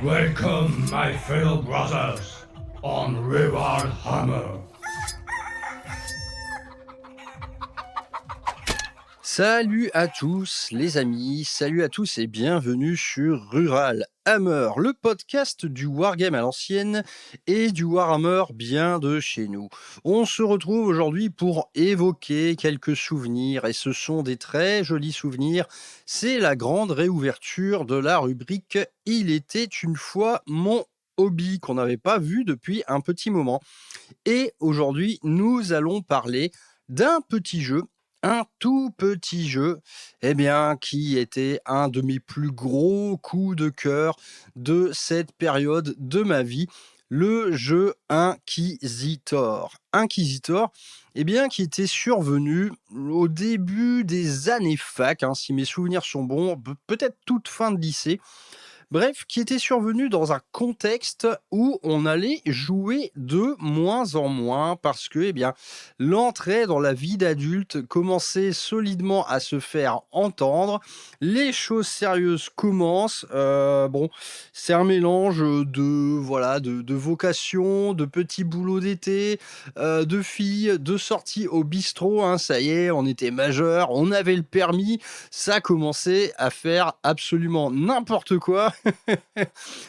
Welcome, my fellow brothers, on Rival Hammer. Salut à tous les amis, salut à tous et bienvenue sur Rural Hammer, le podcast du Wargame à l'ancienne et du Warhammer bien de chez nous. On se retrouve aujourd'hui pour évoquer quelques souvenirs et ce sont des très jolis souvenirs. C'est la grande réouverture de la rubrique « Il était une fois mon hobby » qu'on n'avait pas vu depuis un petit moment. Et aujourd'hui, nous allons parler d'un petit jeu, un tout petit jeu, qui était un de mes plus gros coups de cœur de cette période de ma vie, le jeu Inquisitor. Inquisitor, qui était survenu au début des années fac, si mes souvenirs sont bons, peut-être toute fin de lycée. Bref, qui était survenu dans un contexte où on allait jouer de moins en moins parce que, l'entrée dans la vie d'adulte commençait solidement à se faire entendre. Les choses sérieuses commencent. C'est un mélange de vocations, de petits boulots d'été, de filles, de sorties au bistrot. Ça y est, on était majeur, on avait le permis. Ça commençait à faire absolument n'importe quoi.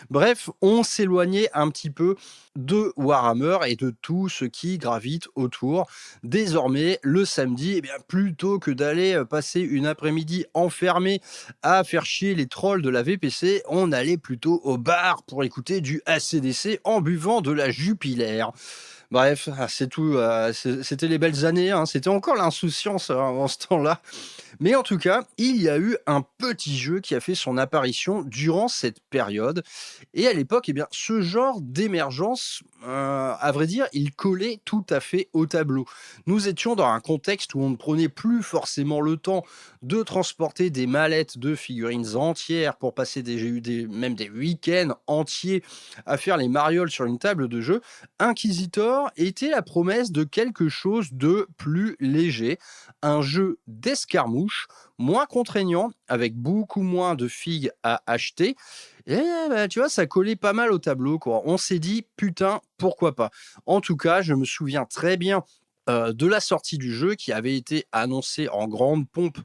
Bref, on s'éloignait un petit peu de Warhammer et de tout ce qui gravite autour. Désormais, le samedi, plutôt que d'aller passer une après-midi enfermé à faire chier les trolls de la VPC, on allait plutôt au bar pour écouter du AC/DC en buvant de la Jupiler. Bref, c'est tout. C'était les belles années. C'était encore l'insouciance en ce temps-là. Mais en tout cas, il y a eu un petit jeu qui a fait son apparition durant cette période. Et à l'époque, ce genre d'émergence, à vrai dire, il collait tout à fait au tableau. Nous étions dans un contexte où on ne prenait plus forcément le temps de transporter des mallettes de figurines entières pour passer même des week-ends entiers à faire les marioles sur une table de jeu. Inquisitor était la promesse de quelque chose de plus léger, un jeu d'escarmouche, moins contraignant, avec beaucoup moins de figues à acheter. Et tu vois, ça collait pas mal au tableau, quoi. On s'est dit, putain, pourquoi pas. En tout cas, je me souviens très bien de la sortie du jeu qui avait été annoncée en grande pompe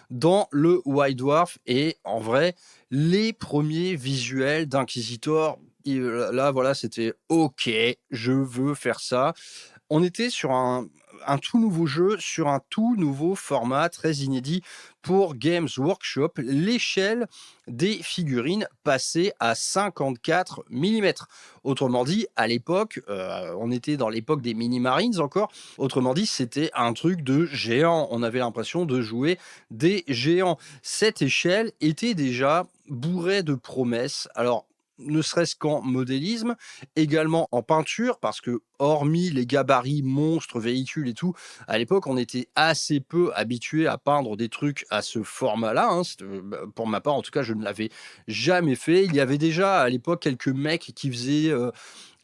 dans le White Dwarf. Et en vrai, les premiers visuels d'Inquisitor, là, voilà, c'était OK, je veux faire ça. On était sur un tout nouveau jeu, sur un tout nouveau format très inédit pour Games Workshop. L'échelle des figurines passait à 54 mm. Autrement dit, à l'époque, on était dans l'époque des mini-marines encore. Autrement dit, c'était un truc de géant. On avait l'impression de jouer des géants. Cette échelle était déjà bourrée de promesses. Alors, ne serait-ce qu'en modélisme, également en peinture, parce que hormis les gabarits monstres, véhicules et tout, à l'époque, on était assez peu habitué à peindre des trucs à ce format-là. Pour ma part, en tout cas, je ne l'avais jamais fait. Il y avait déjà à l'époque quelques mecs qui faisaient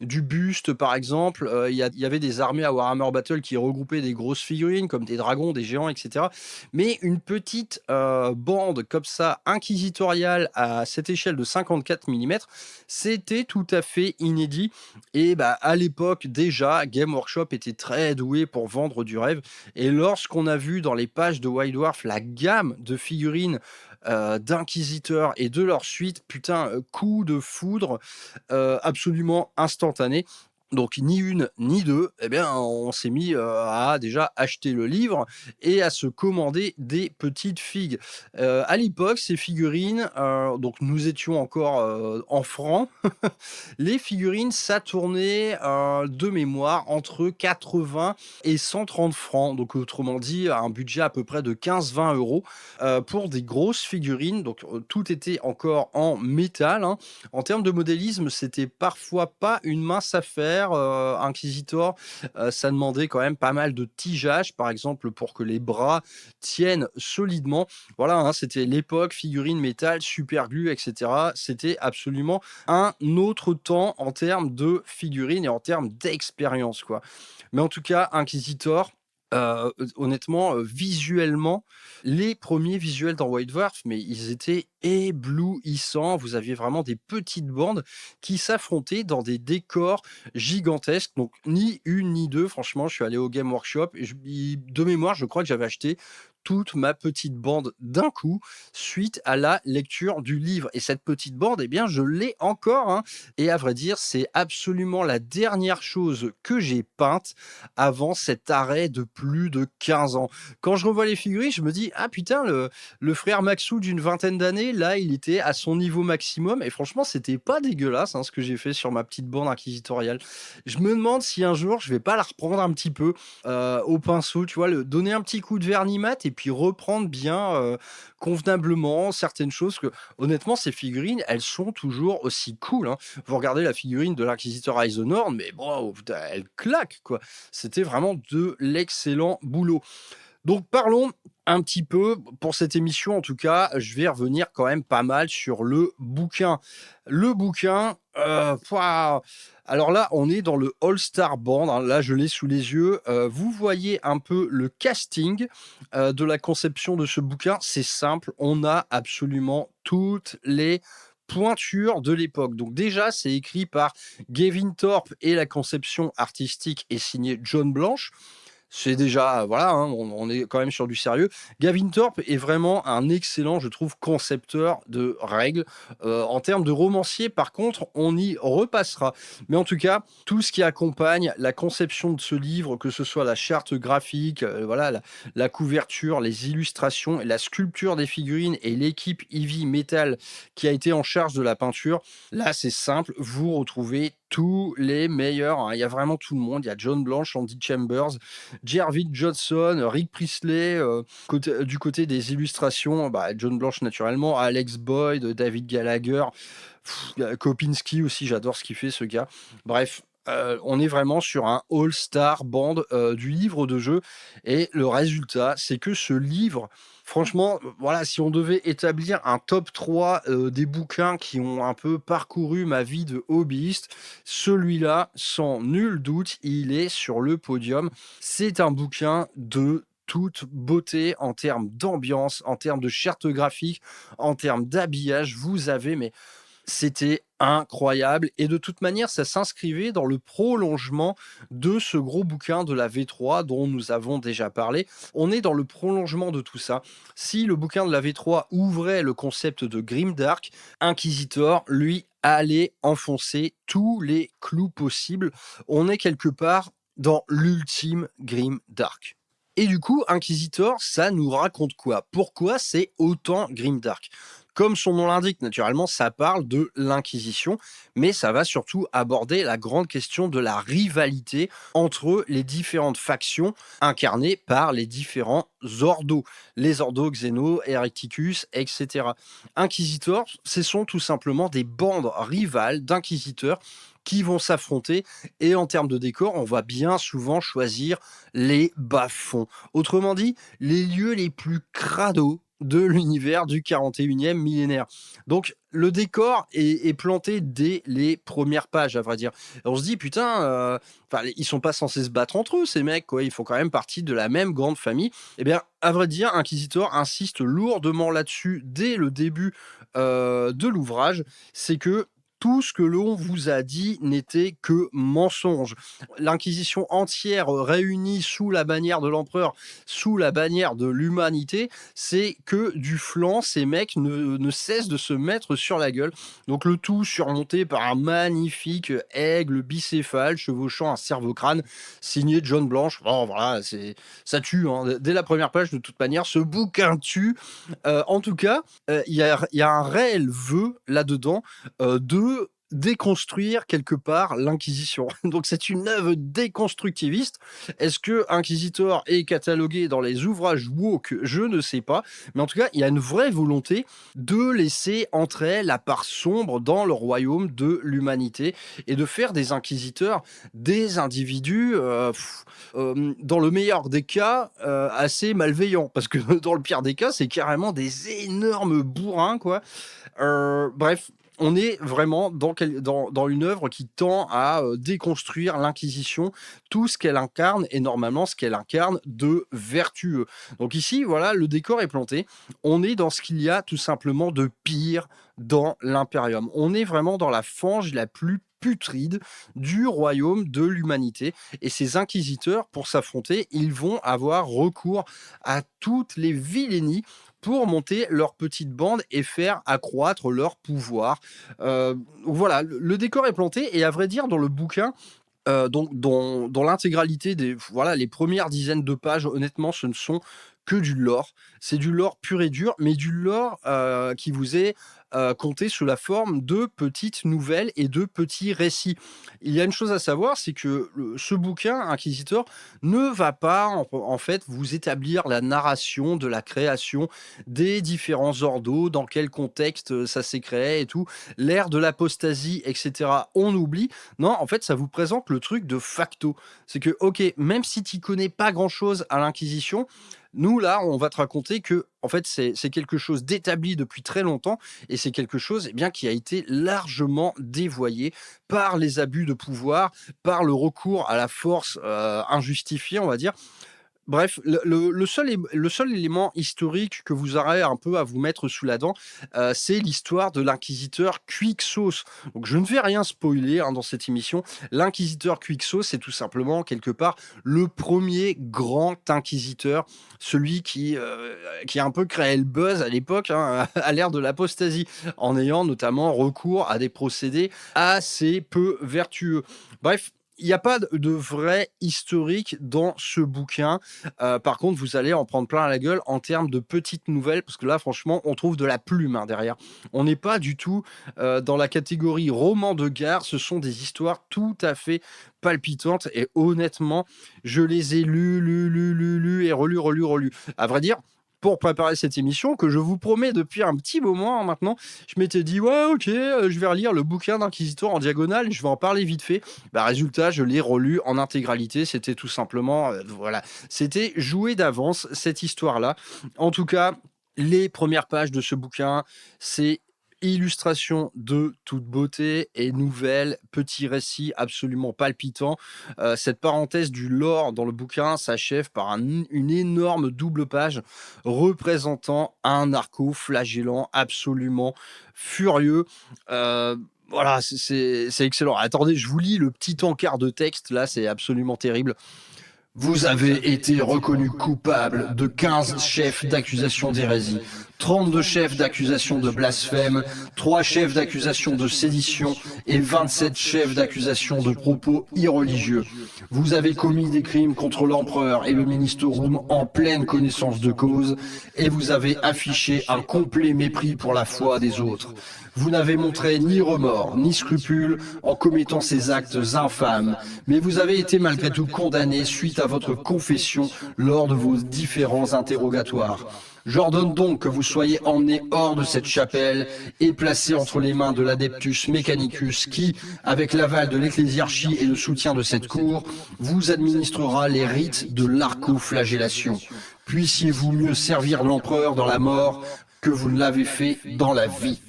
du buste, par exemple. Il y avait des armées à Warhammer Battle qui regroupaient des grosses figurines, comme des dragons, des géants, etc. Mais une petite bande comme ça, inquisitoriale, à cette échelle de 54 mm, c'était tout à fait inédit. Et à l'époque, déjà, Game Workshop était très doué pour vendre du rêve. Et lorsqu'on a vu dans les pages de White Dwarf la gamme de figurines d'Inquisiteur et de leur suite, putain, coup de foudre absolument instantané. Donc ni une ni deux, on s'est mis à déjà acheter le livre et à se commander des petites figues. À l'époque, ces figurines, donc nous étions encore en francs, les figurines, ça tournait de mémoire entre 80 et 130 francs. Donc autrement dit, un budget à peu près de 15-20 euros pour des grosses figurines. Donc tout était encore en métal. En termes de modélisme, c'était parfois pas une mince affaire. Inquisitor, ça demandait quand même pas mal de tigeage, par exemple, pour que les bras tiennent solidement. Voilà, c'était l'époque figurine métal, super glue, etc. C'était absolument un autre temps en termes de figurines et en termes d'expérience, quoi. Mais en tout cas, Inquisitor, Honnêtement, visuellement, les premiers visuels dans White Dwarf, mais ils étaient éblouissants. Vous aviez vraiment des petites bandes qui s'affrontaient dans des décors gigantesques. Donc ni une ni deux, franchement, je suis allé au Game Workshop et de mémoire, je crois que j'avais acheté toute ma petite bande d'un coup suite à la lecture du livre. Et cette petite bande, eh bien, je l'ai encore, hein. Et à vrai dire, c'est absolument la dernière chose que j'ai peinte avant cet arrêt de plus de 15 ans. Quand je revois les figurines, je me dis: «Ah putain, le frère Maxou d'une vingtaine d'années, là, il était à son niveau maximum» et franchement, c'était pas dégueulasse, hein, ce que j'ai fait sur ma petite bande inquisitoriale. Je me demande si un jour, je vais pas la reprendre un petit peu, au pinceau, tu vois? Le donner un petit coup de vernis mat et puis reprendre bien, convenablement certaines choses que honnêtement, ces figurines, elles sont toujours aussi cool, hein. Vous regardez la figurine de l'inquisiteur Eisenhorn, mais waouh, putain, elle claque, quoi. C'était vraiment de l'excellent boulot. Donc parlons un petit peu, pour cette émission en tout cas, je vais revenir quand même pas mal sur le bouquin. Le bouquin, pouah, alors là, on est dans le All-Star Band, hein, là je l'ai sous les yeux. Vous voyez un peu le casting de la conception de ce bouquin. C'est simple, on a absolument toutes les pointures de l'époque. Donc déjà, c'est écrit par Gavin Thorpe et la conception artistique est signée John Blanche. C'est déjà, voilà, hein, on est quand même sur du sérieux. Gavin Thorpe est vraiment un excellent, je trouve, concepteur de règles. En termes de romancier, par contre, on y repassera. Mais en tout cas, tout ce qui accompagne la conception de ce livre, que ce soit la charte graphique, voilà, la couverture, les illustrations, la sculpture des figurines et l'équipe Heavy Metal qui a été en charge de la peinture, là, c'est simple, vous retrouvez tous les meilleurs, hein. Il y a vraiment tout le monde. Il y a John Blanche, Andy Chambers, Jervid Johnson, Rick Priestley, du côté des illustrations, bah, John Blanche naturellement, Alex Boyd, David Gallagher, Kopinski aussi, j'adore ce qu'il fait ce gars. Bref, on est vraiment sur un all-star band du livre de jeu et le résultat, c'est que ce livre, franchement, voilà, si on devait établir un top 3 des bouquins qui ont un peu parcouru ma vie de hobbyiste, celui-là, sans nul doute, il est sur le podium. C'est un bouquin de toute beauté en termes d'ambiance, en termes de charte graphique, en termes d'habillage. Vous avez, mais c'était incroyable et de toute manière, ça s'inscrivait dans le prolongement de ce gros bouquin de la V3 dont nous avons déjà parlé. On est dans le prolongement de tout ça. Si le bouquin de la V3 ouvrait le concept de Grimdark, Inquisitor, lui, allait enfoncer tous les clous possibles. On est quelque part dans l'ultime Grimdark. Et du coup, Inquisitor, ça nous raconte quoi? Pourquoi c'est autant grimdark? Comme son nom l'indique, naturellement, ça parle de l'Inquisition, mais ça va surtout aborder la grande question de la rivalité entre les différentes factions incarnées par les différents ordos, les ordos Xeno, Hereticus, etc. Inquisitor, ce sont tout simplement des bandes rivales d'inquisiteurs qui vont s'affronter et en termes de décor, on va bien souvent choisir les bas-fonds. Autrement dit, les lieux les plus crados de l'univers du 41e millénaire. Donc, le décor est planté dès les premières pages, à vrai dire. Et on se dit, putain, ils sont pas censés se battre entre eux, ces mecs, quoi. Ils font quand même partie de la même grande famille. Eh bien, à vrai dire, Inquisitor insiste lourdement là-dessus dès le début de l'ouvrage. C'est que tout ce que l'on vous a dit n'était que mensonge. L'Inquisition entière réunie sous la bannière de l'empereur, sous la bannière de l'humanité, c'est que du flanc, ces mecs ne cessent de se mettre sur la gueule. Donc le tout surmonté par un magnifique aigle bicéphale chevauchant un cerveau-crâne signé John Blanche. Bon voilà, ça tue, hein. Dès la première page de toute manière, ce bouquin tue. En tout cas, il y a un réel vœu là-dedans de déconstruire quelque part l'Inquisition. Donc c'est une œuvre déconstructiviste. Est-ce que Inquisitor est catalogué dans les ouvrages woke? Je ne sais pas. Mais en tout cas, il y a une vraie volonté de laisser entrer la part sombre dans le royaume de l'humanité et de faire des inquisiteurs des individus, dans le meilleur des cas, assez malveillants. Parce que dans le pire des cas, c'est carrément des énormes bourrins, quoi. Bref, on est vraiment dans une œuvre qui tend à déconstruire l'Inquisition, tout ce qu'elle incarne et normalement ce qu'elle incarne de vertueux. Donc ici, voilà, le décor est planté. On est dans ce qu'il y a tout simplement de pire dans l'Imperium. On est vraiment dans la fange la plus putride du royaume de l'humanité. Et ces inquisiteurs, pour s'affronter, ils vont avoir recours à toutes les vilainies pour monter leur petite bande et faire accroître leur pouvoir. Voilà, le décor est planté et à vrai dire, dans le bouquin, donc dans l'intégralité voilà, les premières dizaines de pages, honnêtement, ce ne sont que du lore. C'est du lore pur et dur, mais du lore qui vous est conté sous la forme de petites nouvelles et de petits récits. Il y a une chose à savoir, c'est que ce bouquin, Inquisitor, ne va pas en fait vous établir la narration de la création des différents ordos, dans quel contexte ça s'est créé et tout, l'ère de l'apostasie, etc. On oublie. Non, en fait, ça vous présente le truc de facto. C'est que, ok, même si tu connais pas grand-chose à l'Inquisition, nous, là, on va te raconter que, en fait, c'est quelque chose d'établi depuis très longtemps et c'est quelque chose bien, qui a été largement dévoyé par les abus de pouvoir, par le recours à la force injustifiée, on va dire. Bref, le seul élément historique que vous aurez un peu à vous mettre sous la dent, c'est l'histoire de l'inquisiteur Quixos. Donc je ne vais rien spoiler dans cette émission. L'inquisiteur Quixos, c'est tout simplement quelque part le premier grand inquisiteur, celui qui a un peu créé le buzz à l'époque, à l'ère de l'apostasie, en ayant notamment recours à des procédés assez peu vertueux. Bref, il n'y a pas de vrai historique dans ce bouquin. Par contre, vous allez en prendre plein la gueule en termes de petites nouvelles, parce que là, franchement, on trouve de la plume derrière. On n'est pas du tout dans la catégorie roman de gare. Ce sont des histoires tout à fait palpitantes. Et honnêtement, je les ai lues et relus. À vrai dire, pour préparer cette émission, que je vous promets depuis un petit moment maintenant, je m'étais dit, ouais, ok, je vais relire le bouquin d'Inquisitor en diagonale, je vais en parler vite fait. Résultat, je l'ai relu en intégralité, c'était tout simplement, voilà, c'était joué d'avance, cette histoire-là. En tout cas, les premières pages de ce bouquin, c'est illustration de toute beauté et nouvelle, petit récit absolument palpitant. Cette parenthèse du lore dans le bouquin s'achève par une énorme double page représentant un narco-flagellant absolument furieux. Voilà, c'est excellent. Attendez, je vous lis le petit encart de texte, là, c'est absolument terrible. Vous avez été reconnu coupable de 15 chefs d'accusation d'hérésie, 32 chefs d'accusation de blasphème, 3 chefs d'accusation de sédition et 27 chefs d'accusation de propos irreligieux. Vous avez commis des crimes contre l'empereur et le ministerium en pleine connaissance de cause et vous avez affiché un complet mépris pour la foi des autres. Vous n'avez montré ni remords, ni scrupules en commettant ces actes infâmes, mais vous avez été malgré tout condamné suite à votre confession lors de vos différents interrogatoires. J'ordonne donc que vous soyez emmenés hors de cette chapelle et placés entre les mains de l'Adeptus Mechanicus qui, avec l'aval de l'ecclésiarchie et le soutien de cette cour, vous administrera les rites de l'arco-flagellation. Puissiez-vous mieux servir l'empereur dans la mort que vous ne l'avez fait dans la vie.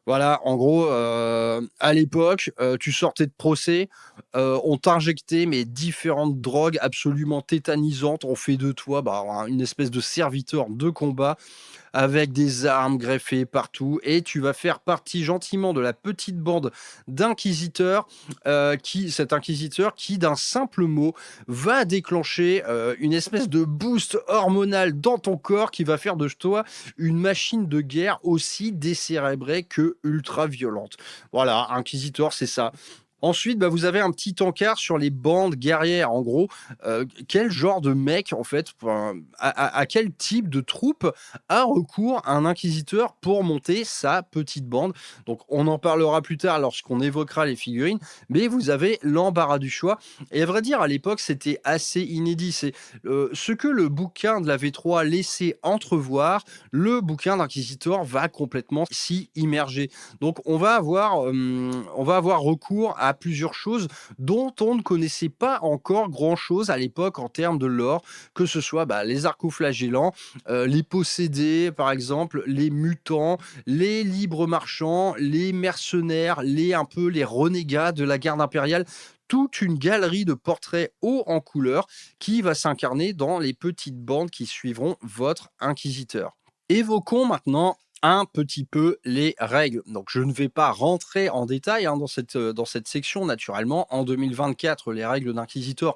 Voilà, en gros, à l'époque, tu sortais de procès, on t'injectait différentes drogues absolument tétanisantes. On fait de toi une espèce de serviteur de combat avec des armes greffées partout et tu vas faire partie gentiment de la petite bande d'inquisiteurs cet inquisiteur qui d'un simple mot va déclencher une espèce de boost hormonal dans ton corps qui va faire de toi une machine de guerre aussi décérébrée que ultra violente. Voilà, inquisiteur, c'est ça. Ensuite, vous avez un petit encart sur les bandes guerrières. En gros, quel genre de mec, en fait, à quel type de troupe a recours un inquisiteur pour monter sa petite bande. Donc, on en parlera plus tard lorsqu'on évoquera les figurines, mais vous avez l'embarras du choix. Et à vrai dire, à l'époque, c'était assez inédit. C'est ce que le bouquin de la V3 laissait entrevoir, le bouquin d'Inquisitor va complètement s'y immerger. Donc, on va avoir recours à à plusieurs choses dont on ne connaissait pas encore grand-chose à l'époque en termes de lore, que ce soit les arcoflagellants, les possédés par exemple, les mutants, les libres marchands, les mercenaires, les renégats de la garde impériale, toute une galerie de portraits hauts en couleur qui va s'incarner dans les petites bandes qui suivront votre inquisiteur. Évoquons maintenant un petit peu les règles. Donc, je ne vais pas rentrer en détail dans cette section, naturellement. En 2024, les règles d'inquisiteur,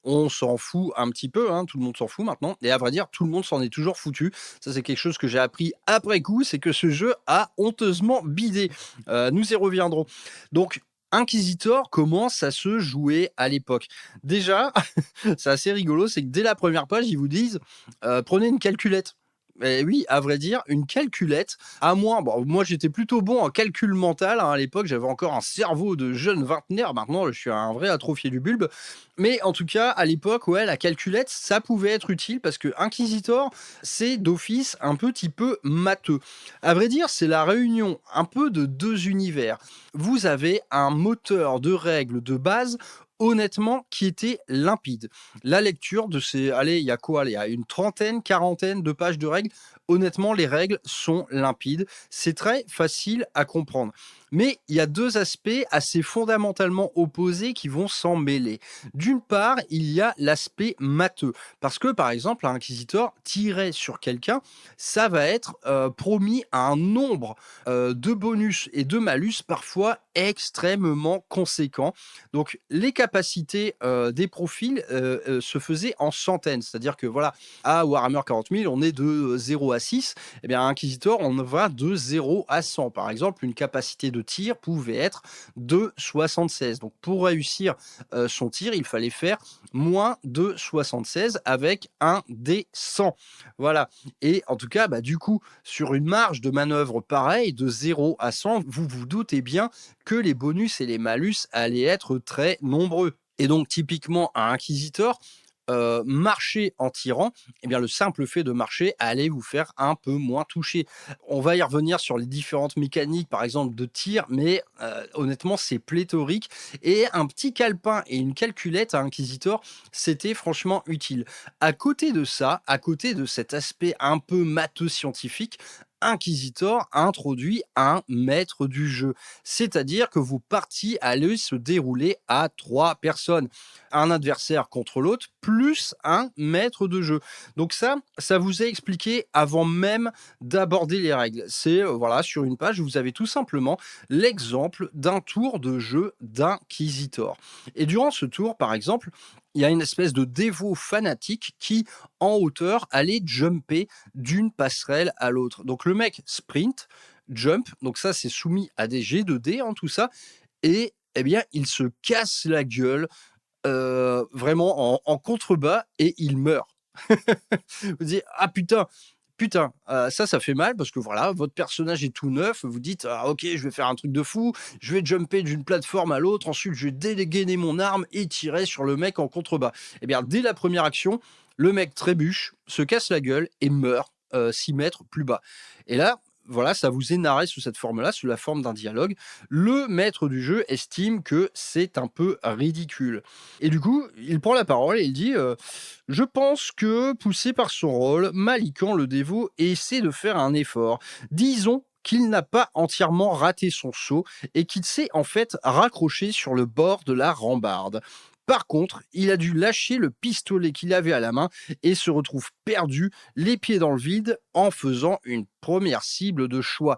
on s'en fout un petit peu, tout le monde s'en fout maintenant. Et à vrai dire, tout le monde s'en est toujours foutu. Ça, c'est quelque chose que j'ai appris après coup, c'est que ce jeu a honteusement bidé. Nous y reviendrons. Donc, Inquisitor commence à se jouer à l'époque. Déjà, c'est assez rigolo, c'est que dès la première page, ils vous disent prenez une calculette. Et oui, à vrai dire, une calculette, à moins, moi j'étais plutôt bon en calcul mental, à l'époque j'avais encore un cerveau de jeune vingtenaire, maintenant je suis un vrai atrophié du bulbe, mais en tout cas à l'époque, ouais, la calculette, ça pouvait être utile parce que Inquisitor, c'est d'office un petit peu matheux. À vrai dire, c'est la réunion un peu de deux univers. Vous avez un moteur de règles de base honnêtement, qui était limpide. La lecture de ces... Allez, il y a quoi? Il y a une trentaine, quarantaine de pages de règles. Honnêtement, les règles sont limpides. C'est très facile à comprendre. Mais il y a deux aspects assez fondamentalement opposés qui vont s'en mêler. D'une part, il y a l'aspect matheux. Parce que, par exemple, un inquisiteur tiré sur quelqu'un, ça va être promis à un nombre de bonus et de malus parfois extrêmement conséquents. Donc, les capacités des profils se faisaient en centaines. C'est-à-dire que, voilà, à Warhammer 40 000, on est de 0 à 6. Eh bien, à Inquisitor, on va de 0 à 100. Par exemple, une capacité de tir pouvait être de 76. Donc, pour réussir son tir, il fallait faire moins de 76 avec un des 100. Voilà. Et en tout cas, du coup, sur une marge de manœuvre pareille, de 0 à 100, vous vous doutez bien que les bonus et les malus allaient être très nombreux. Et donc, typiquement, un inquisiteur, marcher en tirant, eh bien, le simple fait de marcher allait vous faire un peu moins toucher. On va y revenir sur les différentes mécaniques, par exemple, de tir, mais honnêtement, c'est pléthorique. Et un petit calepin et une calculette à Inquisitor, c'était franchement utile. À côté de ça, à côté de cet aspect un peu matheux scientifique, Inquisitor introduit un maître du jeu. C'est-à-dire que vos parties allaient se dérouler à 3 personnes. Un adversaire contre l'autre, plus un maître de jeu. Donc ça vous est expliqué avant même d'aborder les règles. C'est, voilà, sur une page, vous avez tout simplement l'exemple d'un tour de jeu d'Inquisitor. Et durant ce tour, par exemple, il y a une espèce de dévot fanatique qui, en hauteur, allait jumper d'une passerelle à l'autre. Donc le mec sprint, jump, donc ça c'est soumis à des jets de dés, tout ça, et eh bien il se casse la gueule vraiment en contrebas et il meurt. Vous dites, ah putain, ça fait mal parce que voilà, votre personnage est tout neuf, vous dites, ah ok, je vais faire un truc de fou, je vais jumper d'une plateforme à l'autre, ensuite je vais dégainer mon arme et tirer sur le mec en contrebas. Et bien, dès la première action, le mec trébuche, se casse la gueule et meurt 6 mètres plus bas. Et là, voilà, ça vous est narré sous cette forme-là, sous la forme d'un dialogue. Le maître du jeu estime que c'est un peu ridicule. Et du coup, il prend la parole et il dit je pense que, poussé par son rôle, Malikan le dévot essaie de faire un effort. Disons qu'il n'a pas entièrement raté son saut et qu'il s'est en fait raccroché sur le bord de la rambarde. Par contre, il a dû lâcher le pistolet qu'il avait à la main et se retrouve perdu, les pieds dans le vide, en faisant une première cible de choix.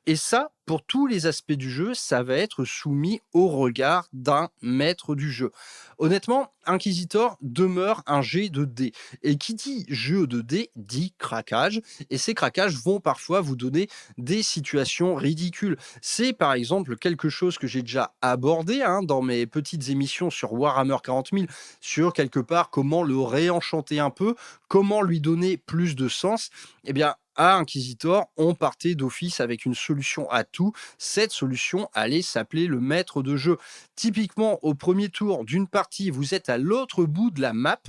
Et ça, pour tous les aspects du jeu, ça va être soumis au regard d'un maître du jeu. Honnêtement, Inquisitor demeure un jet de dés. Et qui dit jeu de dés dit craquage. Et ces craquages vont parfois vous donner des situations ridicules. C'est par exemple quelque chose que j'ai déjà abordé dans mes petites émissions sur Warhammer 40 000, sur quelque part comment le réenchanter un peu, comment lui donner plus de sens. Eh bien, à Inquisitor, on partait d'office avec une solution à tout. Cette solution allait s'appeler le maître de jeu. Typiquement, au premier tour d'une partie, vous êtes à l'autre bout de la map,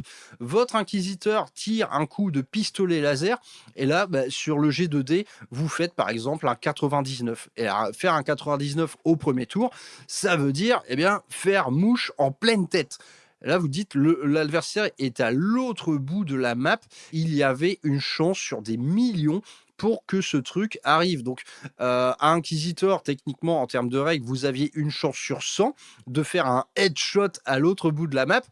votre Inquisiteur tire un coup de pistolet laser, et là, sur le jet de dés, vous faites par exemple un 99. Et faire un 99 au premier tour, ça veut dire faire mouche en pleine tête. Là, vous dites, l'adversaire est à l'autre bout de la map. Il y avait une chance sur des millions pour que ce truc arrive. Donc, à Inquisitor, techniquement, en termes de règles, vous aviez une chance sur 100 de faire un headshot à l'autre bout de la map.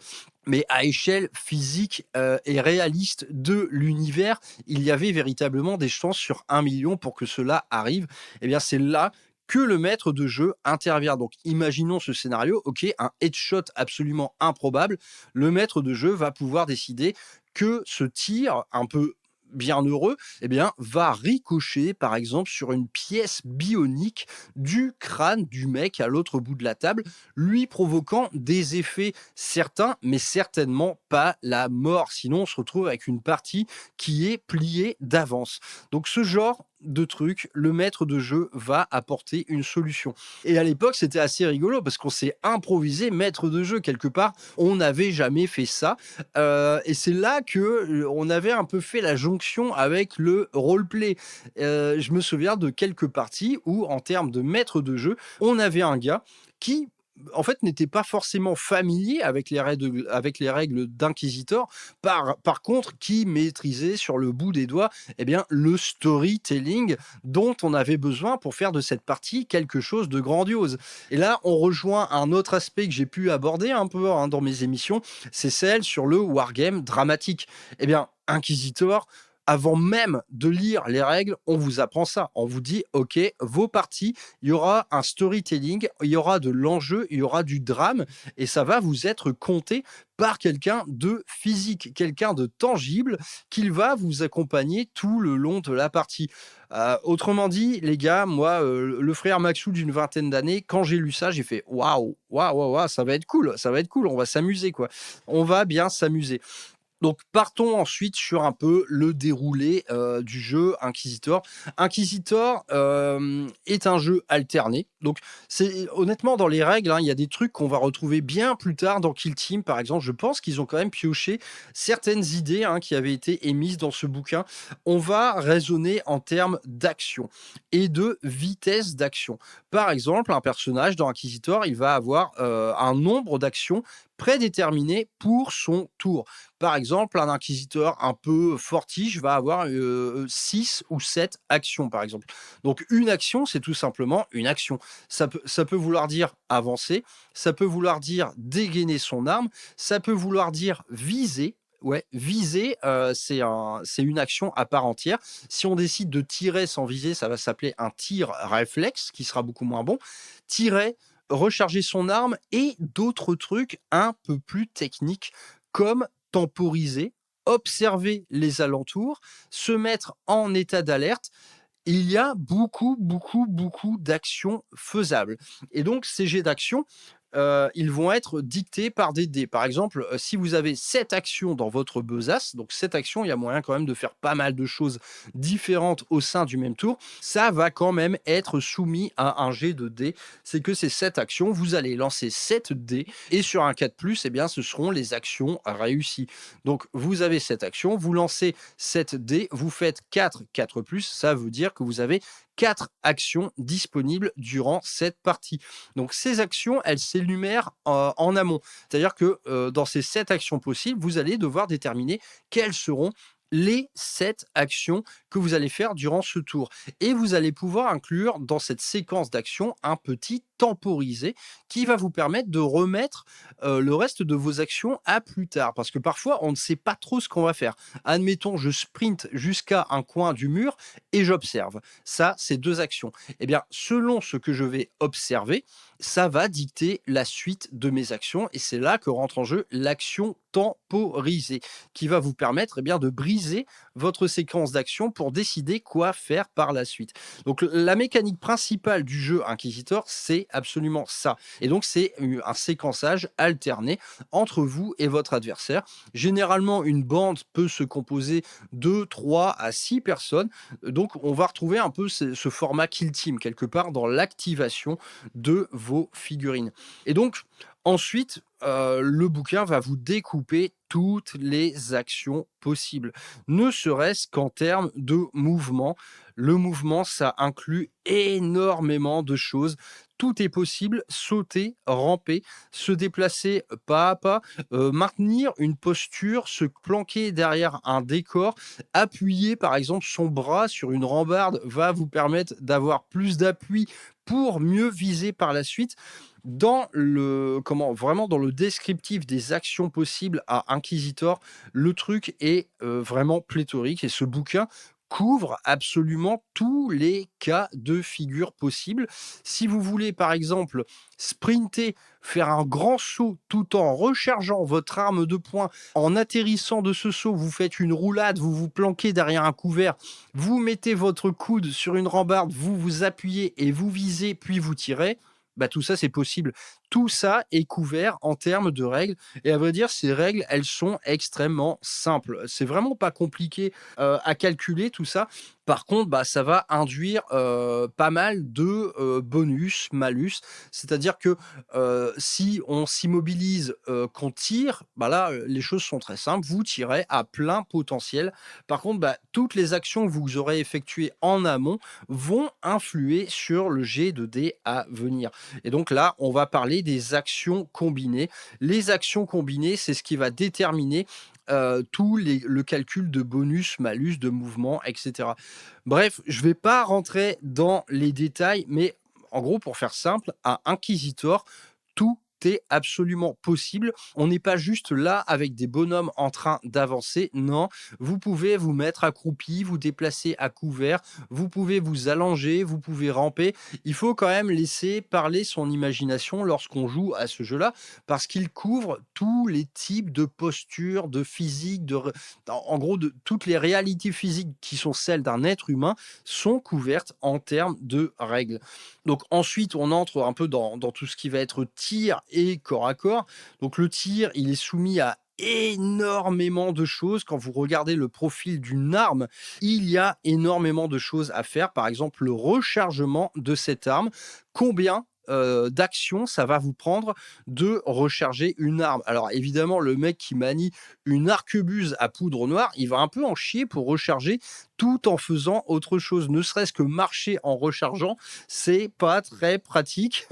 Mais à échelle physique et réaliste de l'univers, il y avait véritablement des chances sur 1 million pour que cela arrive. C'est là que le maître de jeu intervient. Donc, imaginons ce scénario, ok, un headshot absolument improbable. Le maître de jeu va pouvoir décider que ce tir un peu bienheureux, va ricocher, par exemple, sur une pièce bionique du crâne du mec à l'autre bout de la table, lui provoquant des effets certains, mais certainement pas la mort. Sinon, on se retrouve avec une partie qui est pliée d'avance. Donc, ce genre de truc, le maître de jeu va apporter une solution. Et à l'époque, c'était assez rigolo parce qu'on s'est improvisé maître de jeu quelque part. On n'avait jamais fait ça. Et c'est là que on avait un peu fait la jonction avec le roleplay. Je me souviens de quelques parties où, en termes de maître de jeu, on avait un gars qui en fait, n'était pas forcément familier avec les règles d'Inquisitor, par contre, qui maîtrisait sur le bout des doigts le storytelling dont on avait besoin pour faire de cette partie quelque chose de grandiose. Et là, on rejoint un autre aspect que j'ai pu aborder un peu dans mes émissions, c'est celle sur le wargame dramatique. Inquisitor, avant même de lire les règles, on vous apprend ça. On vous dit, OK, vos parties, il y aura un storytelling, il y aura de l'enjeu, il y aura du drame, et ça va vous être compté par quelqu'un de physique, quelqu'un de tangible, qui va vous accompagner tout le long de la partie. Autrement dit, les gars, moi, le frère Maxou d'une vingtaine d'années, quand j'ai lu ça, j'ai fait waouh, ça va être cool, on va s'amuser, quoi. On va bien s'amuser. Donc, partons ensuite sur un peu le déroulé du jeu Inquisitor. Inquisitor est un jeu alterné. Donc, c'est honnêtement, dans les règles, il y a des trucs qu'on va retrouver bien plus tard dans Kill Team, par exemple. Je pense qu'ils ont quand même pioché certaines idées qui avaient été émises dans ce bouquin. On va raisonner en termes d'action et de vitesse d'action. Par exemple, un personnage dans Inquisitor, il va avoir un nombre d'actions prédéterminé pour son tour. Par exemple, un inquisiteur un peu fortiche va avoir 6 ou 7 actions, par exemple. Donc, une action, c'est tout simplement une action. Ça peut vouloir dire avancer, ça peut vouloir dire dégainer son arme, ça peut vouloir dire viser. Ouais, viser, c'est une action à part entière. Si on décide de tirer sans viser, ça va s'appeler un tir réflexe, qui sera beaucoup moins bon. Tirer, recharger son arme et d'autres trucs un peu plus techniques comme temporiser, observer les alentours, se mettre en état d'alerte. Il y a beaucoup d'actions faisables. Et donc, ces jets d'action, ils vont être dictés par des dés. Par exemple, si vous avez 7 actions dans votre besace, donc 7 actions, il y a moyen quand même de faire pas mal de choses différentes au sein du même tour, ça va quand même être soumis à un jet de dés. C'est que ces 7 actions, vous allez lancer 7 dés, et sur un 4+, ce seront les actions réussies. Donc, vous avez 7 actions, vous lancez 7 dés, vous faites 4+, ça veut dire que vous avez 4 actions disponibles durant cette partie. Donc, ces actions, elles s'énumèrent en amont. C'est-à-dire que dans ces 7 actions possibles, vous allez devoir déterminer quelles seront les 7 actions que vous allez faire durant ce tour. Et vous allez pouvoir inclure dans cette séquence d'actions un petit temporisé qui va vous permettre de remettre le reste de vos actions à plus tard. Parce que parfois, on ne sait pas trop ce qu'on va faire. Admettons, je sprinte jusqu'à un coin du mur et j'observe. Ça, c'est 2 actions. Selon ce que je vais observer, ça va dicter la suite de mes actions. Et c'est là que rentre en jeu l'action temporisée, qui va vous permettre de briser votre séquence d'action pour décider quoi faire par la suite. Donc la mécanique principale du jeu Inquisitor, c'est absolument ça. Et donc c'est un séquençage alterné entre vous et votre adversaire. Généralement, une bande peut se composer de 3 à 6 personnes. Donc on va retrouver un peu ce format Kill Team quelque part dans l'activation de vos figurines. Et donc ensuite, le bouquin va vous découper toutes les actions possibles, ne serait-ce qu'en termes de mouvement. Le mouvement, ça inclut énormément de choses. Tout est possible, sauter, ramper, se déplacer pas à pas, maintenir une posture, se planquer derrière un décor, appuyer par exemple son bras sur une rambarde va vous permettre d'avoir plus d'appui pour mieux viser par la suite. Vraiment dans le descriptif des actions possibles à Inquisitor, le truc est vraiment pléthorique et ce bouquin couvre absolument tous les cas de figure possibles. Si vous voulez par exemple sprinter, faire un grand saut tout en rechargeant votre arme de poing, en atterrissant de ce saut, vous faites une roulade, vous vous planquez derrière un couvert, vous mettez votre coude sur une rambarde, vous vous appuyez et vous visez puis vous tirez, bah, tout ça, c'est possible. Tout ça est couvert en termes de règles. Et à vrai dire, ces règles, elles sont extrêmement simples. C'est vraiment pas compliqué à calculer tout ça. Par contre, bah, ça va induire pas mal de bonus, malus. C'est-à-dire que si on s'immobilise, qu'on tire, bah là, les choses sont très simples. Vous tirez à plein potentiel. Par contre, bah, toutes les actions que vous aurez effectuées en amont vont influer sur le jet de dés à venir. Et donc là, on va parler des actions combinées. Les actions combinées, c'est ce qui va déterminer le calcul de bonus, malus, de mouvement, etc. Bref, je ne vais pas rentrer dans les détails, mais en gros, pour faire simple, à Inquisitor, tout est absolument possible. On n'est pas juste là avec des bonhommes en train d'avancer. Non, vous pouvez vous mettre accroupi, vous déplacer à couvert, vous pouvez vous allonger, vous pouvez ramper. Il faut quand même laisser parler son imagination lorsqu'on joue à ce jeu-là, parce qu'il couvre tous les types de postures, de physique, en gros, de toutes les réalités physiques qui sont celles d'un être humain sont couvertes en termes de règles. Donc ensuite, on entre un peu dans tout ce qui va être tir et corps à corps. Donc le tir, il est soumis à énormément de choses. Quand vous regardez le profil d'une arme, il y a énormément de choses à faire. Par exemple, le rechargement de cette arme. Combien d'actions ça va vous prendre de recharger une arme? Alors évidemment, le mec qui manie une arquebuse à poudre noire, il va un peu en chier pour recharger tout en faisant autre chose. Ne serait-ce que marcher en rechargeant, c'est pas très pratique.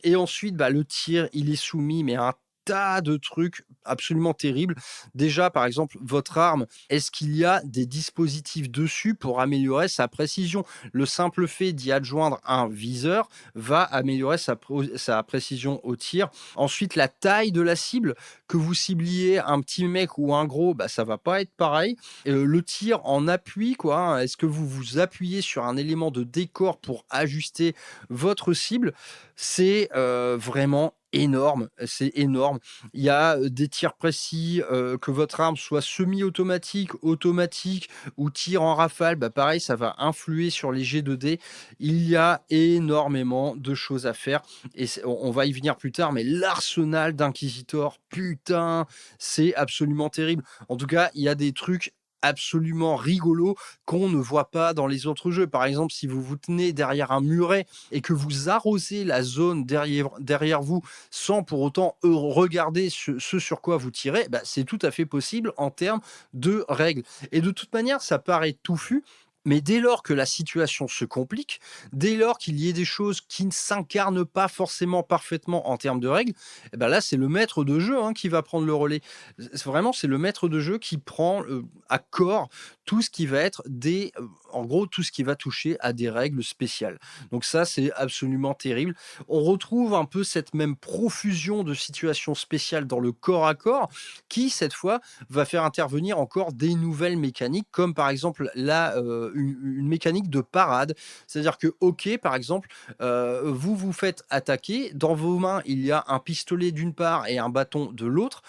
Et ensuite, bah, le tir, il est soumis mais à un tas de trucs absolument terribles. Déjà, par exemple, votre arme, est-ce qu'il y a des dispositifs dessus pour améliorer sa précision? Le simple fait d'y adjoindre un viseur va améliorer sa précision au tir. Ensuite, la taille de la cible, que vous cibliez un petit mec ou un gros, bah, ça va pas être pareil. Le tir en appui, quoi, hein, est-ce que vous vous appuyez sur un élément de décor pour ajuster votre cible? C'est vraiment énorme, c'est énorme. Il y a des tirs précis, que votre arme soit semi-automatique, automatique ou tir en rafale, bah pareil, ça va influer sur les jets de dés. Il y a énormément de choses à faire et on va y venir plus tard, mais l'arsenal d'Inquisitor, putain, c'est absolument terrible. En tout cas, il y a des trucs absolument rigolo qu'on ne voit pas dans les autres jeux. Par exemple, si vous vous tenez derrière un muret et que vous arrosez la zone derrière vous sans pour autant regarder ce sur quoi vous tirez, bah, c'est tout à fait possible en termes de règles. Et de toute manière, ça paraît touffu, mais dès lors que la situation se complique, dès lors qu'il y ait des choses qui ne s'incarnent pas forcément parfaitement en termes de règles, eh ben là, c'est le maître de jeu hein, qui va prendre le relais. Vraiment, c'est le maître de jeu qui prend à corps tout ce qui va être en gros, tout ce qui va toucher à des règles spéciales. Donc ça, c'est absolument terrible. On retrouve un peu cette même profusion de situations spéciales dans le corps à corps, qui, cette fois, va faire intervenir encore des nouvelles mécaniques, comme par exemple là, une mécanique de parade. C'est-à-dire que, ok, par exemple, vous vous faites attaquer, dans vos mains, il y a un pistolet d'une part et un bâton de l'autre.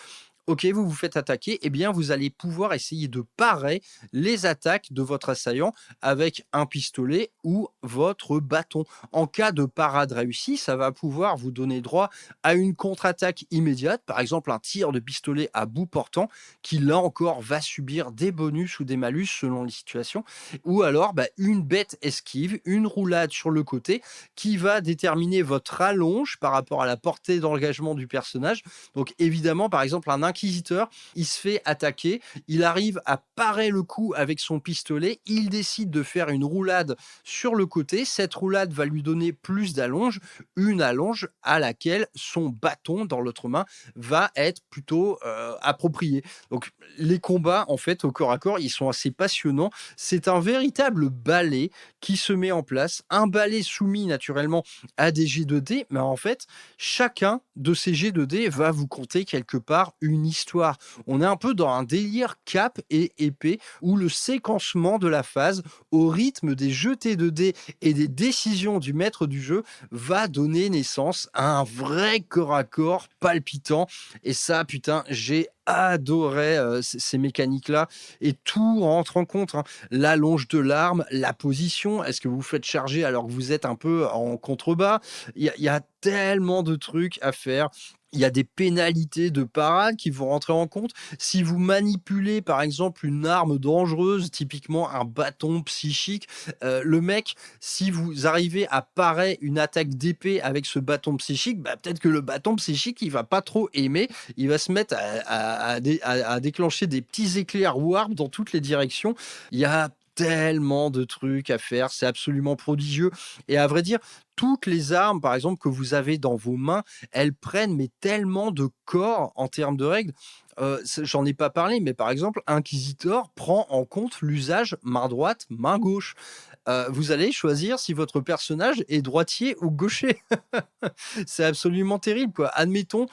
OK, vous vous faites attaquer, eh bien, vous allez pouvoir essayer de parer les attaques de votre assaillant avec un pistolet ou votre bâton. En cas de parade réussie, ça va pouvoir vous donner droit à une contre-attaque immédiate, par exemple un tir de pistolet à bout portant, qui là encore va subir des bonus ou des malus selon les situations, ou alors une bête esquive, une roulade sur le côté, qui va déterminer votre rallonge par rapport à la portée d'engagement du personnage. Donc évidemment, par exemple, un inquisiteur, il se fait attaquer, il arrive à parer le coup avec son pistolet, il décide de faire une roulade sur le côté. Cette roulade va lui donner plus d'allonge, une allonge à laquelle son bâton dans l'autre main va être plutôt approprié. Donc les combats, en fait, au corps à corps, ils sont assez passionnants. C'est un véritable ballet qui se met en place, un ballet soumis naturellement à des jets de dés, mais en fait, chacun de ces jets de dés va vous conter quelque part une histoire. On est un peu dans un délire cap et épée où le séquencement de la phase au rythme des jetés de dés et des décisions du maître du jeu va donner naissance à un vrai corps à corps palpitant. Et ça, putain, j'ai adoré ces mécaniques-là et tout rentre en compte, hein. L'allonge de l'arme, la position, est-ce que vous faites charger alors que vous êtes un peu en contrebas? Il y a tellement de trucs à faire. Il y a des pénalités de parade qui vont rentrer en compte. Si vous manipulez, par exemple, une arme dangereuse, typiquement un bâton psychique, le mec, si vous arrivez à parer une attaque d'épée avec ce bâton psychique, peut-être que le bâton psychique, il va pas trop aimer. Il va se mettre à déclencher des petits éclairs warp dans toutes les directions. Il y a tellement de trucs à faire, c'est absolument prodigieux. Et à vrai dire, toutes les armes, par exemple, que vous avez dans vos mains, elles prennent mais tellement de corps en termes de règles. J'en ai pas parlé, mais par exemple, Inquisitor prend en compte l'usage main droite, main gauche. Vous allez choisir si votre personnage est droitier ou gaucher. C'est absolument terrible, quoi. Admettons,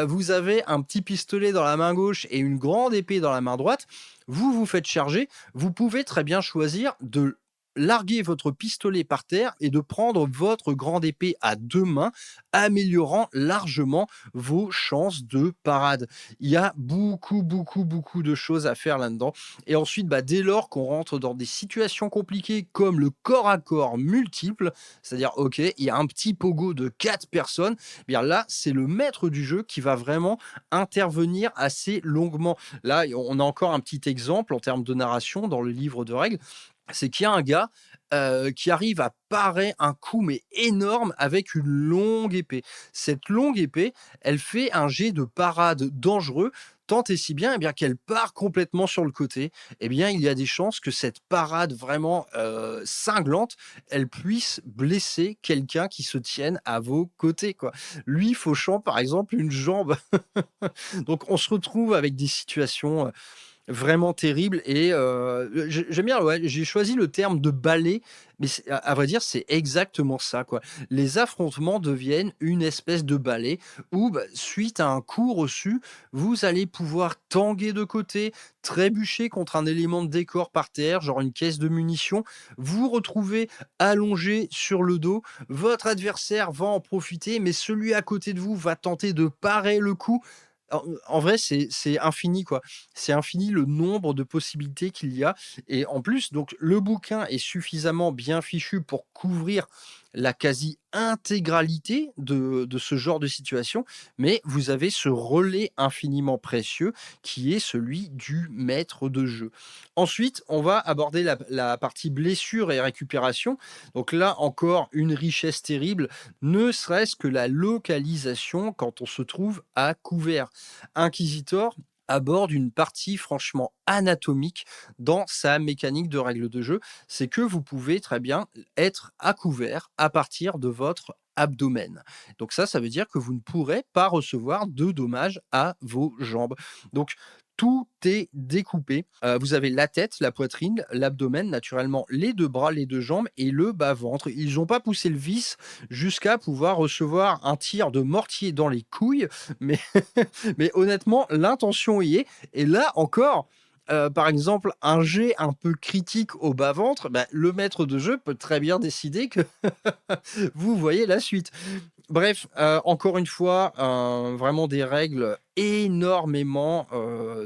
vous avez un petit pistolet dans la main gauche et une grande épée dans la main droite. Vous vous faites charger. Vous pouvez très bien choisir de larguer votre pistolet par terre et de prendre votre grande épée à deux mains, améliorant largement vos chances de parade. Il y a beaucoup, beaucoup, beaucoup de choses à faire là-dedans. Et ensuite, dès lors qu'on rentre dans des situations compliquées comme le corps à corps multiple, c'est-à-dire, OK, il y a un petit pogo de 4 personnes, eh bien là, c'est le maître du jeu qui va vraiment intervenir assez longuement. Là, on a encore un petit exemple en termes de narration dans le livre de règles, c'est qu'il y a un gars qui arrive à parer un coup mais énorme avec une longue épée. Cette longue épée, elle fait un jet de parade dangereux, tant et si bien, qu'elle part complètement sur le côté. Eh bien, il y a des chances que cette parade vraiment cinglante, elle puisse blesser quelqu'un qui se tienne à vos côtés, quoi. Lui fauchant, par exemple, une jambe. Donc on se retrouve avec des situations vraiment terrible et j'aime bien, ouais, j'ai choisi le terme de ballet, mais c'est à vrai dire, c'est exactement ça, quoi. Les affrontements deviennent une espèce de ballet où, suite à un coup reçu, vous allez pouvoir tanguer de côté, trébucher contre un élément de décor par terre, genre une caisse de munitions, vous retrouver allongé sur le dos, votre adversaire va en profiter, mais celui à côté de vous va tenter de parer le coup. En vrai, c'est infini, quoi. C'est infini le nombre de possibilités qu'il y a et en plus, donc le bouquin est suffisamment bien fichu pour couvrir la quasi-intégralité de ce genre de situation, mais vous avez ce relais infiniment précieux qui est celui du maître de jeu. Ensuite, on va aborder la partie blessure et récupération. Donc là, encore une richesse terrible, ne serait-ce que la localisation quand on se trouve à couvert. Inquisitor aborde une partie franchement anatomique dans sa mécanique de règle de jeu, c'est que vous pouvez très bien être à couvert à partir de votre abdomen. Donc ça veut dire que vous ne pourrez pas recevoir de dommages à vos jambes. Donc tout est découpé. Vous avez la tête, la poitrine, l'abdomen, naturellement les deux bras, les deux jambes et le bas-ventre. Ils n'ont pas poussé le vice jusqu'à pouvoir recevoir un tir de mortier dans les couilles, mais, mais honnêtement, l'intention y est. Et là encore, par exemple, un jet un peu critique au bas-ventre, le maître de jeu peut très bien décider que vous voyez la suite. Bref, encore une fois, vraiment des règles énormément